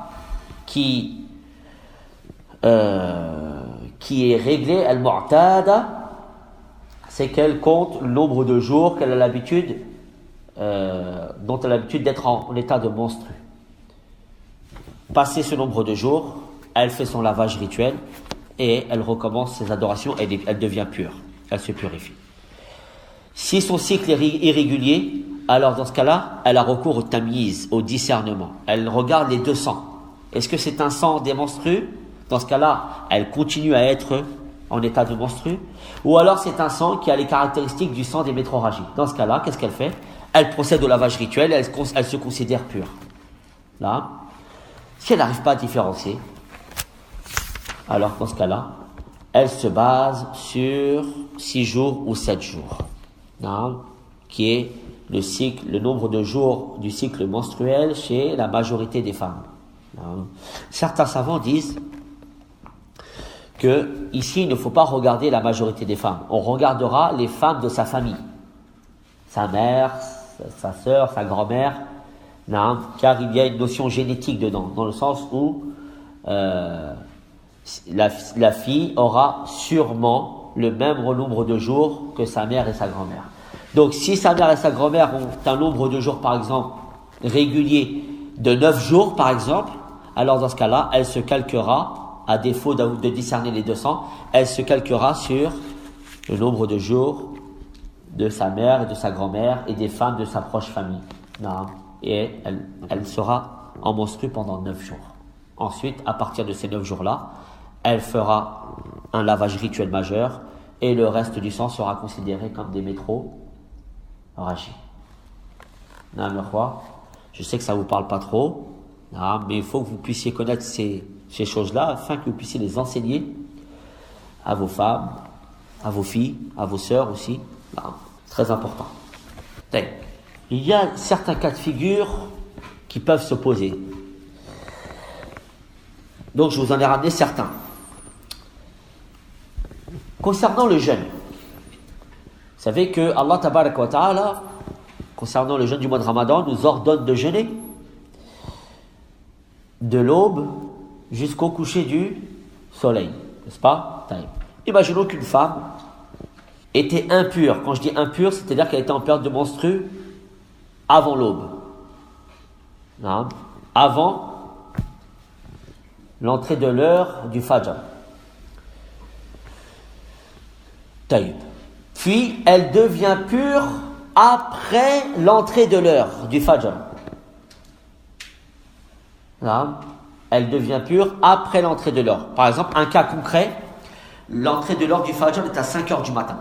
Speaker 2: qui est réglée, al-mu'tada, c'est qu'elle compte le nombre de jours qu'elle a l'habitude, dont elle a l'habitude d'être en état de menstru. Passé ce nombre de jours, elle fait son lavage rituel et elle recommence ses adorations, elle devient pure, elle se purifie. Si son cycle est irrégulier, alors dans ce cas-là, elle a recours au tamyiz, au discernement. Elle regarde les 2 sangs. Est-ce que c'est un sang des menstrues? Dans ce cas-là, elle continue à être en état de menstru. Ou alors c'est un sang qui a les caractéristiques du sang d'hémétrorragie. Dans ce cas-là, qu'est-ce qu'elle fait? Elle procède au lavage rituel, elle se considère pure. Là, si elle n'arrive pas à différencier, alors dans ce cas-là, elle se base sur 6 jours ou 7 jours. Là, qui est le nombre de jours du cycle menstruel chez la majorité des femmes. Certains savants disent que ici il ne faut pas regarder la majorité des femmes. On regardera les femmes de sa famille, sa mère, sa sœur, sa grand-mère, car il y a une notion génétique dedans, dans le sens où la fille aura sûrement le même nombre de jours que sa mère et sa grand-mère. Donc si sa mère et sa grand-mère ont un nombre de jours par exemple régulier de 9 jours par exemple, alors dans ce cas-là, elle se calquera, à défaut de discerner les 200, elle se calquera sur le nombre de jours de sa mère et de sa grand-mère et des femmes de sa proche famille. Et elle sera en menstru pendant 9 jours. Ensuite, à partir de ces 9 jours-là, elle fera un lavage rituel majeur et le reste du sang sera considéré comme des métros. Je sais que ça vous parle pas trop, mais il faut que vous puissiez connaître ces choses-là afin que vous puissiez les enseigner à vos femmes, à vos filles, à vos sœurs aussi. Très important. Il y a certains cas de figure qui peuvent se poser. Donc je vous en ai ramené certains. Concernant le jeûne, vous savez que Allah Tabaraka wa Ta'ala, concernant le jeûne du mois de Ramadan, nous ordonne de jeûner de l'aube jusqu'au coucher du soleil, n'est-ce pas? Imaginons qu'une femme était impure. Quand je dis impure, c'est-à-dire qu'elle était en période de menstru avant l'aube, avant l'entrée de l'heure du Fajr. Puis elle devient pure après l'entrée de l'heure du Fajr. Elle devient pure après l'entrée de l'heure. Par exemple, un cas concret, l'entrée de l'heure du Fajr est à 5 heures du matin.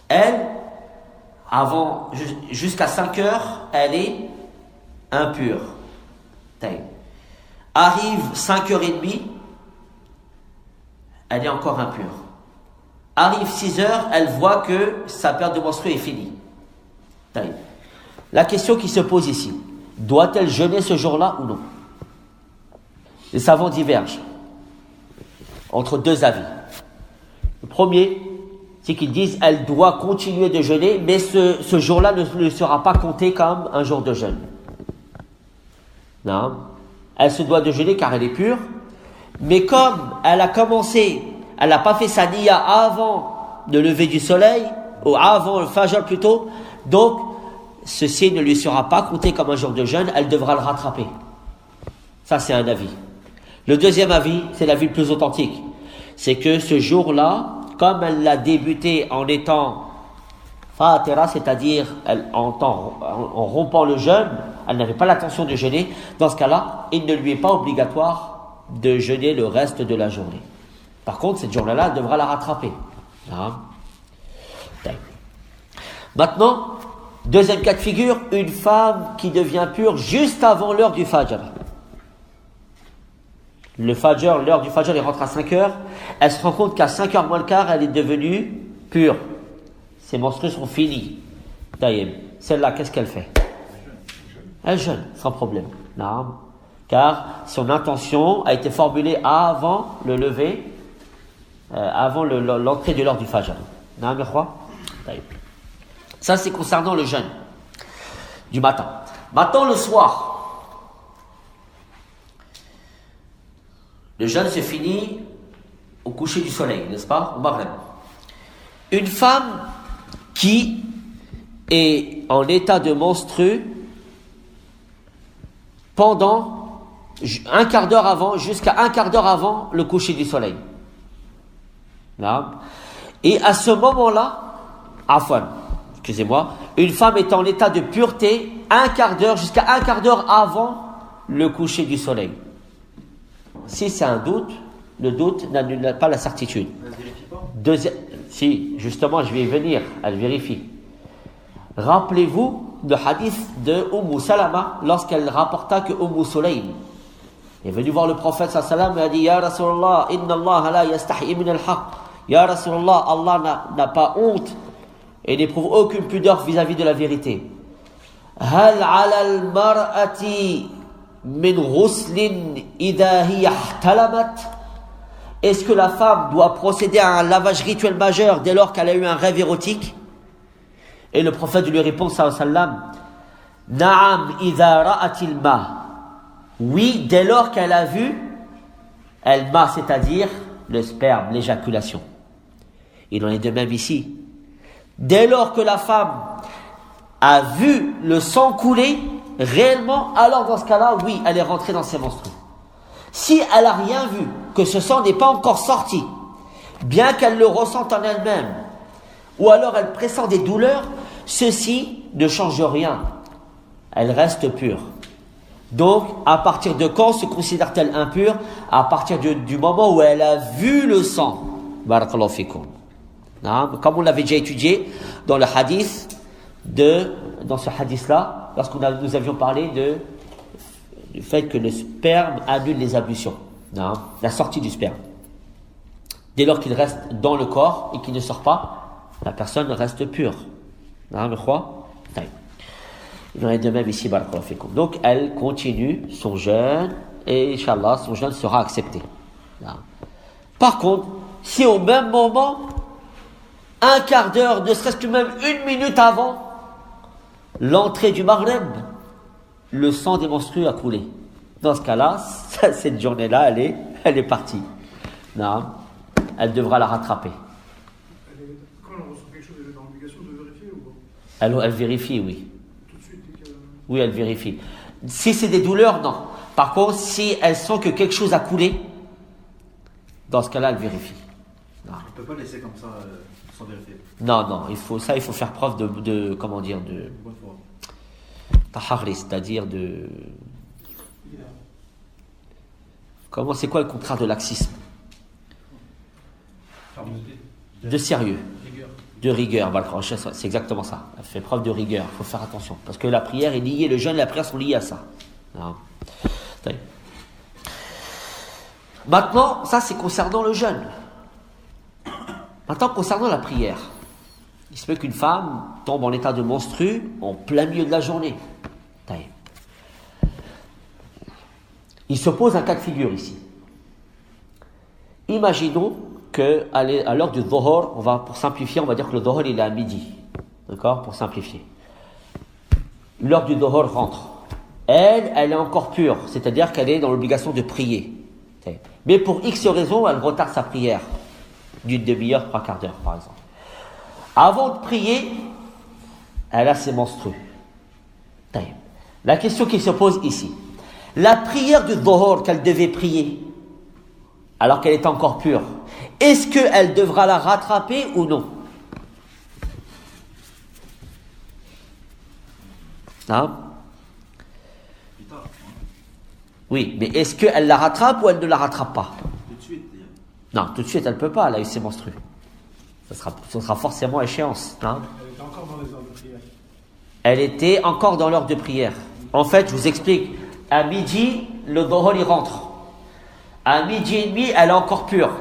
Speaker 2: Elle, jusqu'à 5 heures, elle est impure. Arrive 5h30, elle est encore impure. Arrive 6 heures, elle voit que sa période de menstru est finie. La question qui se pose ici, doit-elle jeûner ce jour-là ou non? Les savants divergent entre 2 avis. Le premier, c'est qu'ils disent elle doit continuer de jeûner, mais ce jour-là ne sera pas compté comme un jour de jeûne. Elle se doit de jeûner car elle est pure, mais comme elle n'a pas fait sa niya avant le lever du soleil, ou avant le Fajr plutôt, donc ceci ne lui sera pas compté comme un jour de jeûne, elle devra le rattraper. Ça, c'est un avis. Le deuxième avis, c'est l'avis le plus authentique. C'est que ce jour-là, comme elle l'a débuté en étant Fatira, c'est-à-dire en rompant le jeûne, elle n'avait pas l'intention de jeûner, dans ce cas-là, il ne lui est pas obligatoire de jeûner le reste de la journée. Par contre, cette journée-là, elle devra la rattraper. Maintenant, deuxième cas de figure, une femme qui devient pure juste avant l'heure du Fajr. L'heure du Fajr, elle rentre à 5 heures. Elle se rend compte qu'à 5 heures moins le quart, elle est devenue pure. Ses menstrues sont finies. Taïeb. Celle-là, qu'est-ce qu'elle fait? Elle jeûne, sans problème. Non. Car son intention a été formulée avant le lever, avant l'entrée de l'heure du Fajr. Non, mais quoi? Taïeb. Ça, c'est concernant le jeûne du matin. Maintenant, le soir. Le jeûne se finit au coucher du soleil, n'est-ce pas? Au Maghreb. Une femme qui est en état de menstru pendant un quart d'heure avant, jusqu'à un quart d'heure avant le coucher du soleil. Là. Et à ce moment-là, excusez-moi, une femme est en état de pureté un quart d'heure, jusqu'à un quart d'heure avant le coucher du soleil. Si c'est un doute, le doute n'annule pas la certitude.
Speaker 3: Elle ne vérifie pas?
Speaker 2: Si, justement, je vais y venir, elle vérifie. Rappelez-vous le hadith de Salama lorsqu'elle rapporta que Sulaym est venue voir le prophète sallallahu alayhi wa sallam et a dit: Ya Rasulallah, inna Allah la yastahi min al-haq. Ya Rasulallah, Allah n'a pas honte et n'éprouve aucune pudeur vis-à-vis de la vérité. Hal ala al-mar'ati min ghuslin idha hiya ihtalamat? Est-ce que la femme doit procéder à un lavage rituel majeur dès lors qu'elle a eu un rêve érotique? Et le prophète lui répond sallallahu alayhi wa sallam: Na'am idha ra'atil ma. Oui, dès lors qu'elle a vu al-ma, c'est-à-dire le sperme, l'éjaculation. Il en est de même ici. Dès lors que la femme a vu le sang couler réellement, alors dans ce cas-là, oui, elle est rentrée dans ses menstrues. Si elle n'a rien vu, que ce sang n'est pas encore sorti, bien qu'elle le ressente en elle-même, ou alors elle pressent des douleurs, ceci ne change rien. Elle reste pure. Donc, à partir de quand se considère-t-elle impure? À partir du moment où elle a vu le sang. Barakallahu fikum. Comme on l'avait déjà étudié dans le hadith dans ce hadith-là, nous avions parlé du fait que le sperme annule les ablutions, la sortie du sperme. Dès lors qu'il reste dans le corps et qu'il ne sort pas, la personne reste pure. Il en est de même ici, barakallahu fikum. Donc elle continue son jeûne et Inch'Allah son jeûne sera accepté. Par contre, si au même moment, un quart d'heure, ne serait-ce que même une minute avant l'entrée du Maghreb, le sang des menstrues a coulé. Dans ce cas-là, cette journée-là, elle est partie. Non, elle devra la rattraper.
Speaker 3: Quand on reçoit quelque chose, elle est dans l'obligation de vérifier ou pas?
Speaker 2: Elle vérifie, oui.
Speaker 3: Tout de suite,
Speaker 2: Oui, elle vérifie. Si c'est des douleurs, non. Par contre, si elle sent que quelque chose a coulé, dans ce cas-là, elle vérifie.
Speaker 4: On ne peut pas laisser comme ça sans vérifier.
Speaker 2: Non, il faut faire preuve de
Speaker 4: Bonne foi.
Speaker 2: tahari, c'est-à-dire c'est quoi le contraire de laxisme? De sérieux. De rigueur, c'est exactement ça. Elle fait preuve de rigueur, il faut faire attention. Parce que la prière est liée, le jeûne et la prière sont liés à ça. Maintenant, ça c'est concernant le jeûne. Maintenant, concernant la prière, il se peut qu'une femme tombe en état de menstru en plein milieu de la journée. Il se pose un cas de figure ici. Imaginons qu'à l'heure du Dhuhr, pour simplifier, on va dire que le Dhuhr il est à midi. D'accord? Pour simplifier. L'heure du Dhuhr rentre. Elle est encore pure, c'est-à-dire qu'elle est dans l'obligation de prier. Mais pour X raison, elle retarde sa prière d'une demi-heure, 3 quarts d'heure, par exemple. Avant de prier, elle a ses menstrues. La question qui se pose ici, la prière du Dhuhr qu'elle devait prier, alors qu'elle est encore pure, est-ce qu'elle devra la rattraper ou non? Oui, mais est-ce qu'elle la rattrape ou elle ne la rattrape pas?
Speaker 4: Tout de suite.
Speaker 2: Non, tout de suite, elle ne peut pas, elle a eu ses menstrues. Ce sera forcément échéance.
Speaker 3: Elle était encore encore dans les heures de prière.
Speaker 2: Elle était encore dans l'heure de prière. En fait, je vous explique. À midi, le dhuhr il rentre. À midi et demi, elle est encore pure.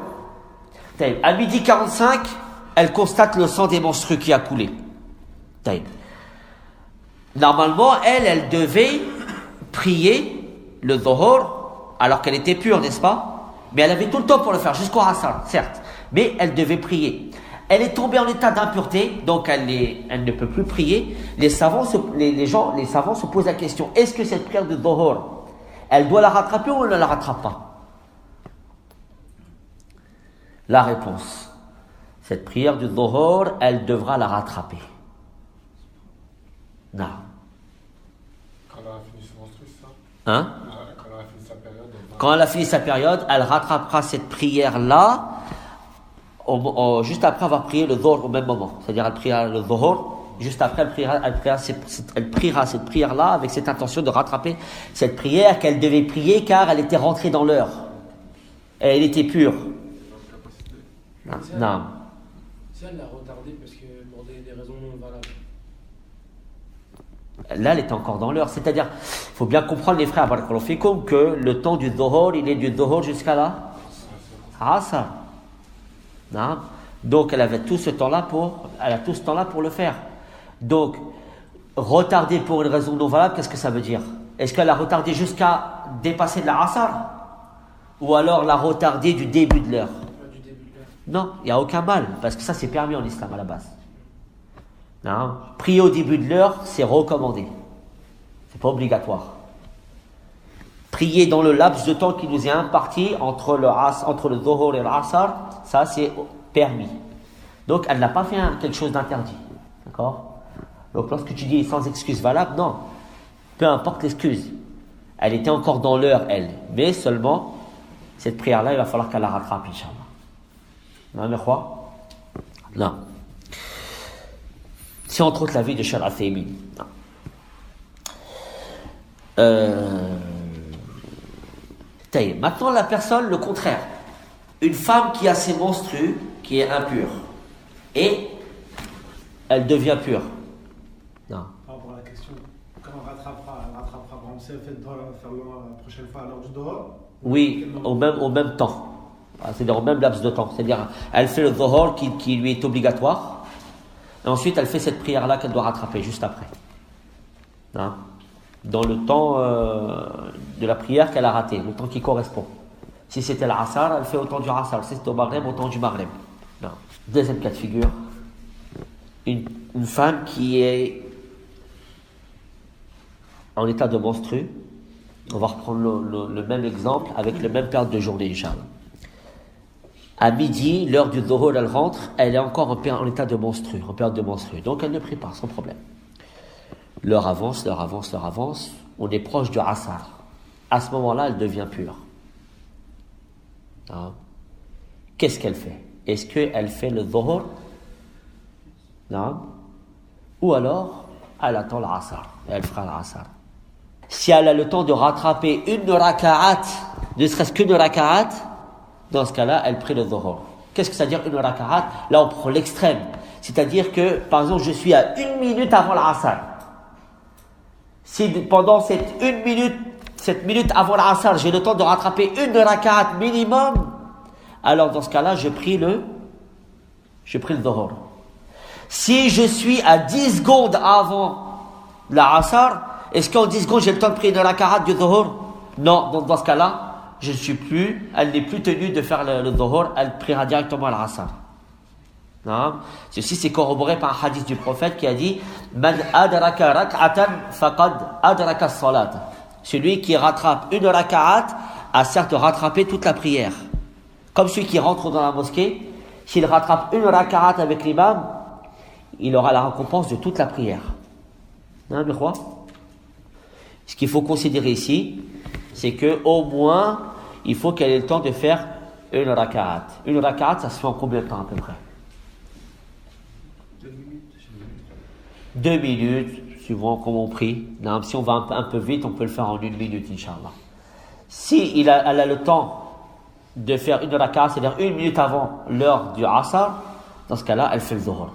Speaker 2: À midi 45, elle constate le sang des menstrues qui a coulé. Normalement, elle devait prier le dhuhr alors qu'elle était pure, n'est-ce pas? Mais elle avait tout le temps pour le faire, jusqu'au asr, certes. Mais elle devait prier. Elle est tombée en état d'impureté, donc elle ne peut plus prier. Les savants se posent la question, est-ce que cette prière de dhuhr, elle doit la rattraper ou elle ne la rattrape pas? La réponse, cette prière du dhuhr, elle devra la rattraper. Non.
Speaker 5: Quand elle a fini son menstru, ça
Speaker 2: Hein?
Speaker 5: Quand elle a fini sa période,
Speaker 2: Quand elle a fini sa période, elle rattrapera cette prière-là juste après avoir prié le dhuhr au même moment. C'est-à-dire, elle priera le dhuhr, juste après, elle priera cette prière-là avec cette intention de rattraper cette prière qu'elle devait prier car elle était rentrée dans l'heure. Et elle était pure. Non.
Speaker 6: Si elle l'a retardé parce que pour des raisons non valables.
Speaker 2: Là, elle était encore dans l'heure. C'est-à-dire, il faut bien comprendre, les frères, que le temps du dhuhr, il est du dhuhr jusqu'à là. Asr. Non. Donc, elle a tout ce temps-là pour le faire. Donc, retarder pour une raison non valable, qu'est-ce que ça veut dire? Est-ce qu'elle a retardé jusqu'à dépasser de la asr? Ou alors la retarder du début de l'heure?
Speaker 6: Du début de l'heure.
Speaker 2: Non, il n'y a aucun mal, parce que ça c'est permis en islam à la base. Non. Prier au début de l'heure, c'est recommandé. C'est pas obligatoire. Prier dans le laps de temps qui nous est imparti entre le dhuhr et l'asr, ça c'est permis. Donc elle n'a pas fait quelque chose d'interdit. D'accord? Donc lorsque tu dis sans excuse valable, non. Peu importe l'excuse. Elle était encore dans l'heure, elle. Mais seulement, cette prière-là, il va falloir qu'elle la rattrape, Inch'Allah. Non, mais quoi? Non. C'est entre autres la vie de Cheikh Al-Uthaymin. Maintenant, la personne, le contraire. Une femme qui a ses menstrues, qui est impure, et elle devient pure. Non.
Speaker 3: Par rapport à la question, quand elle rattrapera, par exemple, si elle fait faire la prochaine fois à l'heure du dhuhr.
Speaker 2: Oui, au même temps. C'est-à-dire au même laps de temps. C'est-à-dire, elle fait le dhuhr qui lui est obligatoire, et ensuite elle fait cette prière-là qu'elle doit rattraper juste après. Non. Dans le temps de la prière qu'elle a raté, le temps qui correspond. Si c'était l'asr, elle fait au temps du asr. Si c'était au maghreb, au temps du maghreb. Non. Deuxième cas de figure. Une femme qui est en état de menstru. On va reprendre le même exemple avec le même période de journée, Inch'Allah. À midi, l'heure du dhuhr, elle rentre, elle est encore en état de menstru, en période de menstru. Donc elle ne prie pas, sans problème. L'heure avance, on est proche du asr. À ce moment-là, elle devient pure. Non. Qu'est-ce qu'elle fait? Est-ce qu'elle fait le dhuhr? Non. Ou alors, elle attend l'asr, et elle fera l'asr. Si elle a le temps de rattraper une raka'at, ne serait-ce qu'une raka'at, dans ce cas-là, elle prie le dhuhr. Qu'est-ce que ça veut dire une raka'at? Là, on prend l'extrême. C'est-à-dire que, par exemple, je suis à 1 minute avant l'asr. Si pendant cette minute avant l'asr, j'ai le temps de rattraper une raka'at minimum, alors dans ce cas-là, je prie le dhuhr. Si je suis à 10 secondes avant l'asr, est-ce qu'en 10 secondes, j'ai le temps de prier de la raka'at du dhuhr? Non, donc dans ce cas-là, elle n'est plus tenue de faire le dhuhr, elle priera directement l'asr. Non. Ceci c'est corroboré par un hadith du prophète qui a dit Man adraka rak'atan faqad adraka as-salat. Celui qui rattrape une raka'at a certes rattrapé toute la prière. Comme celui qui rentre dans la mosquée, s'il rattrape une raka'at avec l'imam, il aura la récompense de toute la prière. Non, mais quoi? Ce qu'il faut considérer ici, c'est que au moins, il faut qu'elle ait le temps de faire une raka'at. Une raka'at, ça se fait en combien de temps à peu près? 2 minutes, suivant comment on prie. Non, si on va un peu vite, on peut le faire en 1 minute, Inch'Allah. Si elle a le temps de faire une raka'at, c'est-à-dire 1 minute avant l'heure du asr, dans ce cas-là, elle fait le dhuhr.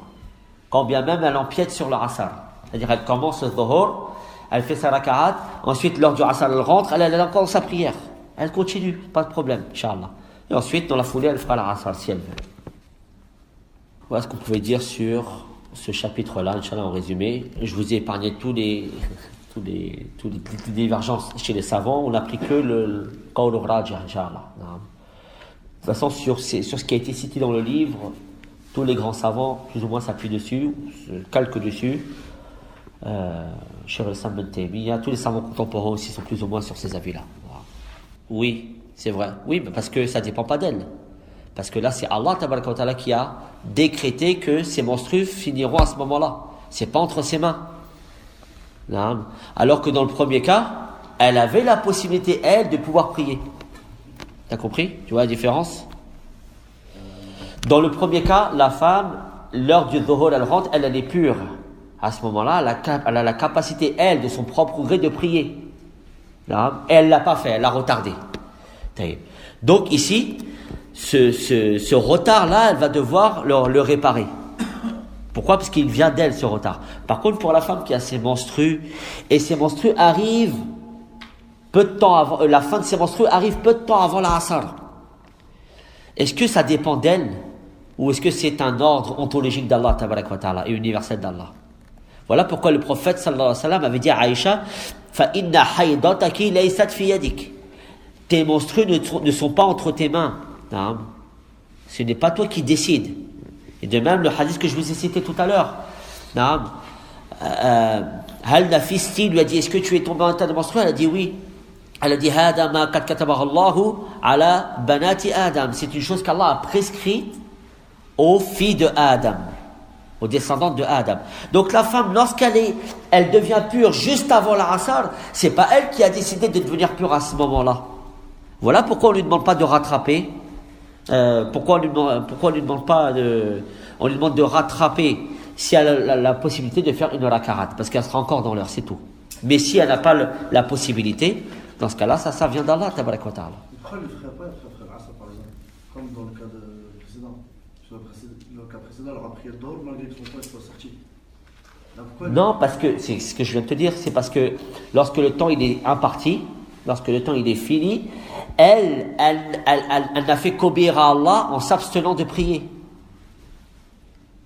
Speaker 2: quand bien même elle empiète sur le asar. C'est-à-dire elle commence le dhuhr, elle fait sa raka'at, ensuite lors du asar elle rentre, elle est encore dans sa prière. Elle continue, pas de problème, Inch'Allah. Et ensuite, dans la foulée, elle fera la asar si elle veut. Voilà ce qu'on pouvait dire sur ce chapitre-là, Inch'Allah, en résumé. Je vous ai épargné toutes les divergences chez les savants. On n'a pris que le qawl rajih, Inch'Allah. De toute façon, sur ce qui a été cité dans le livre, tous les grands savants, plus ou moins, s'appuient dessus, se calquent dessus. Cheikh al-Islam ibn Taymiyyah, tous les savants contemporains aussi sont plus ou moins sur ces avis-là. Voilà. Oui, c'est vrai. Oui, mais parce que ça ne dépend pas d'elle. Parce que là, c'est Allah tabaraka wa ta'ala qui a décrété que ces menstrues finiront à ce moment-là. C'est pas entre ses mains. Non. Alors que dans le premier cas, elle avait la possibilité, elle, de pouvoir prier. T'as compris? Tu vois la différence? Dans le premier cas, la femme, l'heure du dhuhr, elle rentre, elle est pure. À ce moment-là, elle a la capacité, elle, de son propre gré, de prier. Non. Et elle l'a pas fait, elle l'a retardé. Donc ici, ce retard-là, elle va devoir le réparer. Pourquoi? Parce qu'il vient d'elle, ce retard. Par contre, pour la femme qui a ses menstrues, et ses menstrues arrivent peu de temps avant, la fin de ses menstrues arrive peu de temps avant la asar. Est-ce que ça dépend d'elle? Ou est-ce que c'est un ordre ontologique d'Allah tabarak wa ta'ala et universel d'Allah? Voilà pourquoi le prophète sallallahu alayhi wa sallam avait dit à Aïcha, fa inna haydataki laysat fi yadik. Tes menstrues ne sont pas entre tes mains. Non. Ce n'est pas toi qui décides. Et de même, le hadith que je vous ai cité tout à l'heure. Non. Hal nafisti lui a dit, est-ce que tu es tombé en état de menstruer? Elle a dit oui. Elle a dit, hada ma qad katabahu Allahu ala banati Adam. C'est une chose qu'Allah a prescrite aux filles de Adam, aux descendantes de Adam. Donc la femme, elle devient pure juste avant la asar, c'est pas elle qui a décidé de devenir pure à ce moment-là. Voilà pourquoi on lui demande pas de rattraper. Pourquoi on lui demande pas on lui demande de rattraper si elle a la possibilité de faire une rakaat, parce qu'elle sera encore dans l'heure, c'est tout. Mais si elle n'a pas la possibilité, dans ce cas-là, ça vient d'Allah tabarak wa ta'ala.
Speaker 4: Pourquoi elle ne ferait pas Asr, par exemple, comme dans le cas précédent? Sur le cas précédent, elle aura prié le Dhuhr malgré que son temps soit sorti.
Speaker 2: Non, parce que c'est ce que je viens de te dire, c'est parce que lorsque le temps il est imparti, lorsque le temps il est fini, elle n'a fait qu'obéir à Allah en s'abstenant de prier.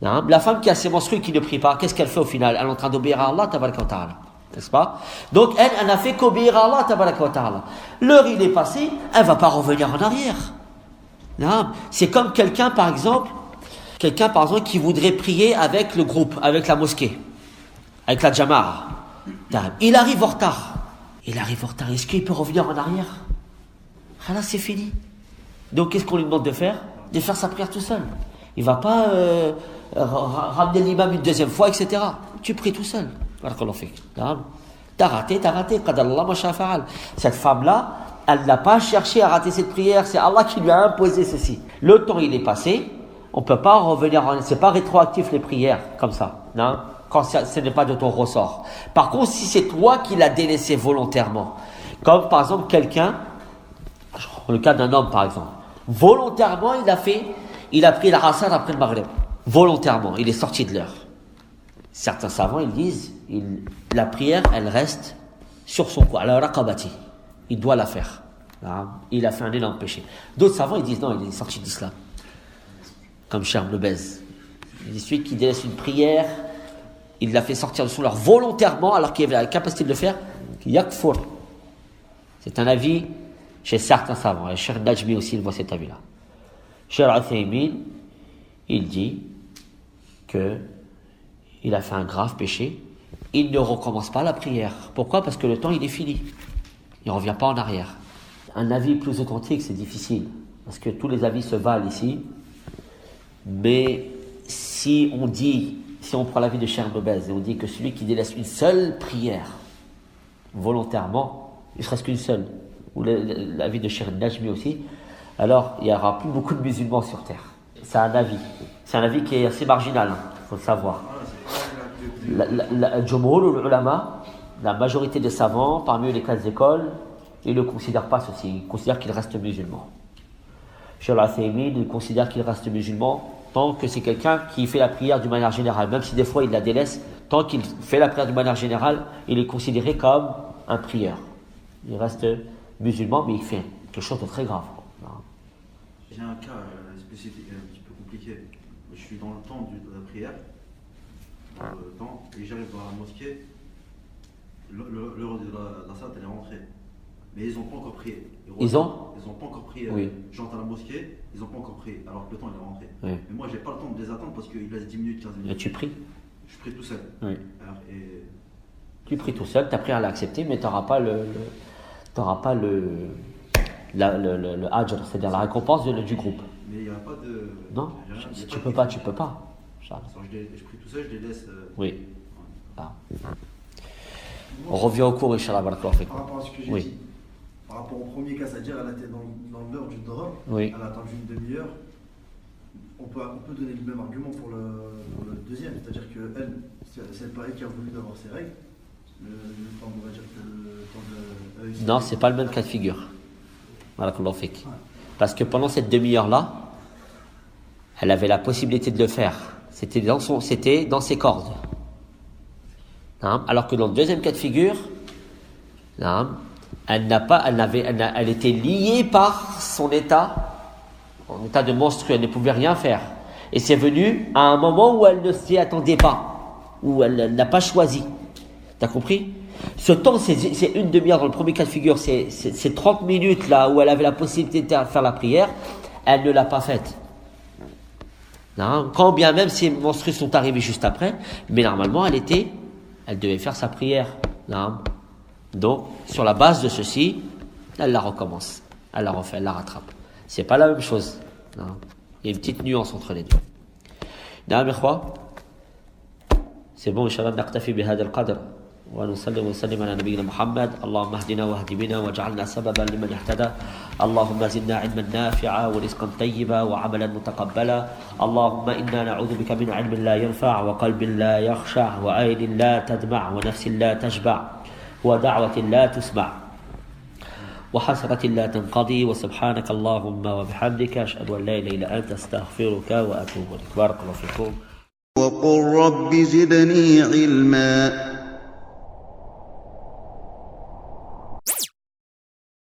Speaker 2: La femme qui a ses menstrues qui ne prie pas, qu'est-ce qu'elle fait au final? Elle est en train d'obéir à Allah tabaraka wa ta'ala, n'est-ce pas? Donc elle n'a fait qu'obéir à Allah tabaraka wa ta'ala. L'heure il est passé, elle ne va pas revenir en arrière. Non. C'est comme quelqu'un par exemple qui voudrait prier avec le groupe, avec la mosquée, avec la jama'a. Il arrive en retard. Est-ce qu'il peut revenir en arrière? Là, c'est fini. Donc, qu'est-ce qu'on lui demande de faire? De faire sa prière tout seul. Il ne va pas ramener l'imam une deuxième fois, etc. Tu pries tout seul. Voilà qu'on en fait. T'as raté. Qadallah ma sha fa'al. Cette femme-là, elle n'a pas cherché à rater cette prière. C'est Allah qui lui a imposé ceci. Le temps, il est passé. On ne peut pas revenir c'est pas rétroactif les prières, comme ça. Non? Quand ce n'est pas de ton ressort. Par contre, si c'est toi qui l'as délaissé volontairement, comme par exemple quelqu'un, dans le cas d'un homme par exemple, volontairement il a pris la asar après le maghrib, volontairement, il est sorti de l'heure. Certains savants ils disent, la prière elle reste sur son cou, ala raqabati, il doit la faire. Il a fait un énorme péché. D'autres savants ils disent non, il est sorti d'islam, comme Cheikh Ibn Baz. Il dit celui qui délaisse une prière, il l'a fait sortir de son heure volontairement alors qu'il avait la capacité de le faire, yakfur. C'est un avis chez certains savants, et Cheikh Najmi aussi il voit cet avis-là. Cheikh Al-Uthaymin, il dit que il a fait un grave péché, il ne recommence pas la prière. Pourquoi? Parce que le temps il est fini, il ne revient pas en arrière. Un avis plus authentique c'est difficile, parce que tous les avis se valent ici, mais si on prend l'avis de Cheikh Ibn Baz et on dit que celui qui délaisse une seule prière volontairement, il ne serait qu'une seule, ou l'avis de Cheikh Najmi aussi, alors il n'y aura plus beaucoup de musulmans sur terre. C'est un avis qui est assez marginal, il faut le savoir. Jumhur ou l'ulama, la majorité des savants, parmi les classes d'école, ils ne le considèrent pas ceci, ils considèrent qu'il reste musulman. Cheikh Al-Uthaymin, il considère qu'il reste musulman tant que c'est quelqu'un qui fait la prière d'une manière générale, même si des fois il la délaisse, tant qu'il fait la prière d'une manière générale, il est considéré comme un prieur. Il reste musulman, mais il fait quelque chose de très grave.
Speaker 7: J'ai un cas spécifique, un petit peu compliqué. Je suis dans le temps de la prière, et j'arrive dans la mosquée, l'heure de la salle elle est rentrée. Mais ils n'ont pas encore prié. Ils n'ont pas encore prié.
Speaker 2: Oui.
Speaker 7: J'entre à la mosquée, ils n'ont pas encore prié, alors que le temps il est rentré.
Speaker 2: Oui.
Speaker 7: Mais moi j'ai pas le temps de les attendre parce qu'il laisse 10 minutes, 15 minutes.
Speaker 2: Et tu pries?
Speaker 7: Je prie tout seul.
Speaker 2: Oui.
Speaker 7: Alors,
Speaker 2: Tu pries tout seul, ta prière elle est acceptée, mais tu n'auras pas le ajr, c'est-à-dire la récompense du groupe.
Speaker 7: Mais il n'y a pas de.
Speaker 2: Non, si tu peux pas, tu peux pas.
Speaker 7: Alors, je prie tout seul, je les laisse.
Speaker 2: Oui. Ah. On revient au cours, Inch'Allah.
Speaker 4: Par rapport à ce que j'ai
Speaker 2: Oui.
Speaker 4: dit, par rapport au premier cas, c'est-à-dire elle était dans l'heure du Dora,
Speaker 2: Oui.
Speaker 4: elle a attendu une demi-heure. On peut donner le même argument pour le deuxième, c'est-à-dire que c'est pas elle qui a voulu avoir ses règles. Le temps, on va dire que le temps de.
Speaker 2: Non, c'est pas le même cas de figure. Barakallahu fik. Parce que pendant cette demi-heure-là, elle avait la possibilité de le faire. C'était dans ses cordes. Alors que dans le deuxième cas de figure, elle était liée par son état, en état de menstru, elle ne pouvait rien faire. Et c'est venu à un moment où elle ne s'y attendait pas, où elle n'a pas choisi. T'as compris? Ce temps, c'est une demi-heure dans le premier cas de figure, c'est 30 minutes là où elle avait la possibilité de faire la prière, elle ne l'a pas faite. Quand bien même ces menstrues sont arrivées juste après, mais normalement elle devait faire sa prière. Donc, sur la base de ceci, elle la recommence, elle la refait, elle la rattrape. C'est pas la même chose. Il y a une petite nuance entre les deux. C'est bon, Inch'Allah, نقتفي بهذا القدر ونصلي ونسلم على نبينا محمد. اللهم اهدنا واهد بنا واجعلنا سببا لمن اهتدى. اللهم زدنا علما نافعا ورزقا طيبا وعملا متقبلا. اللهم انا نعوذ بك من علم لا ينفع وقلب لا يخشع وعين لا تدمع ونفس لا تشبع ودعوة لا تسمع وحسرة لا تنقضي وسبحانك اللهم وبحمدك أشهد أن لا إله إلا أنت أستغفرك وأتوب إليك. بارك الله فيكم.
Speaker 1: وقل رب زدني علما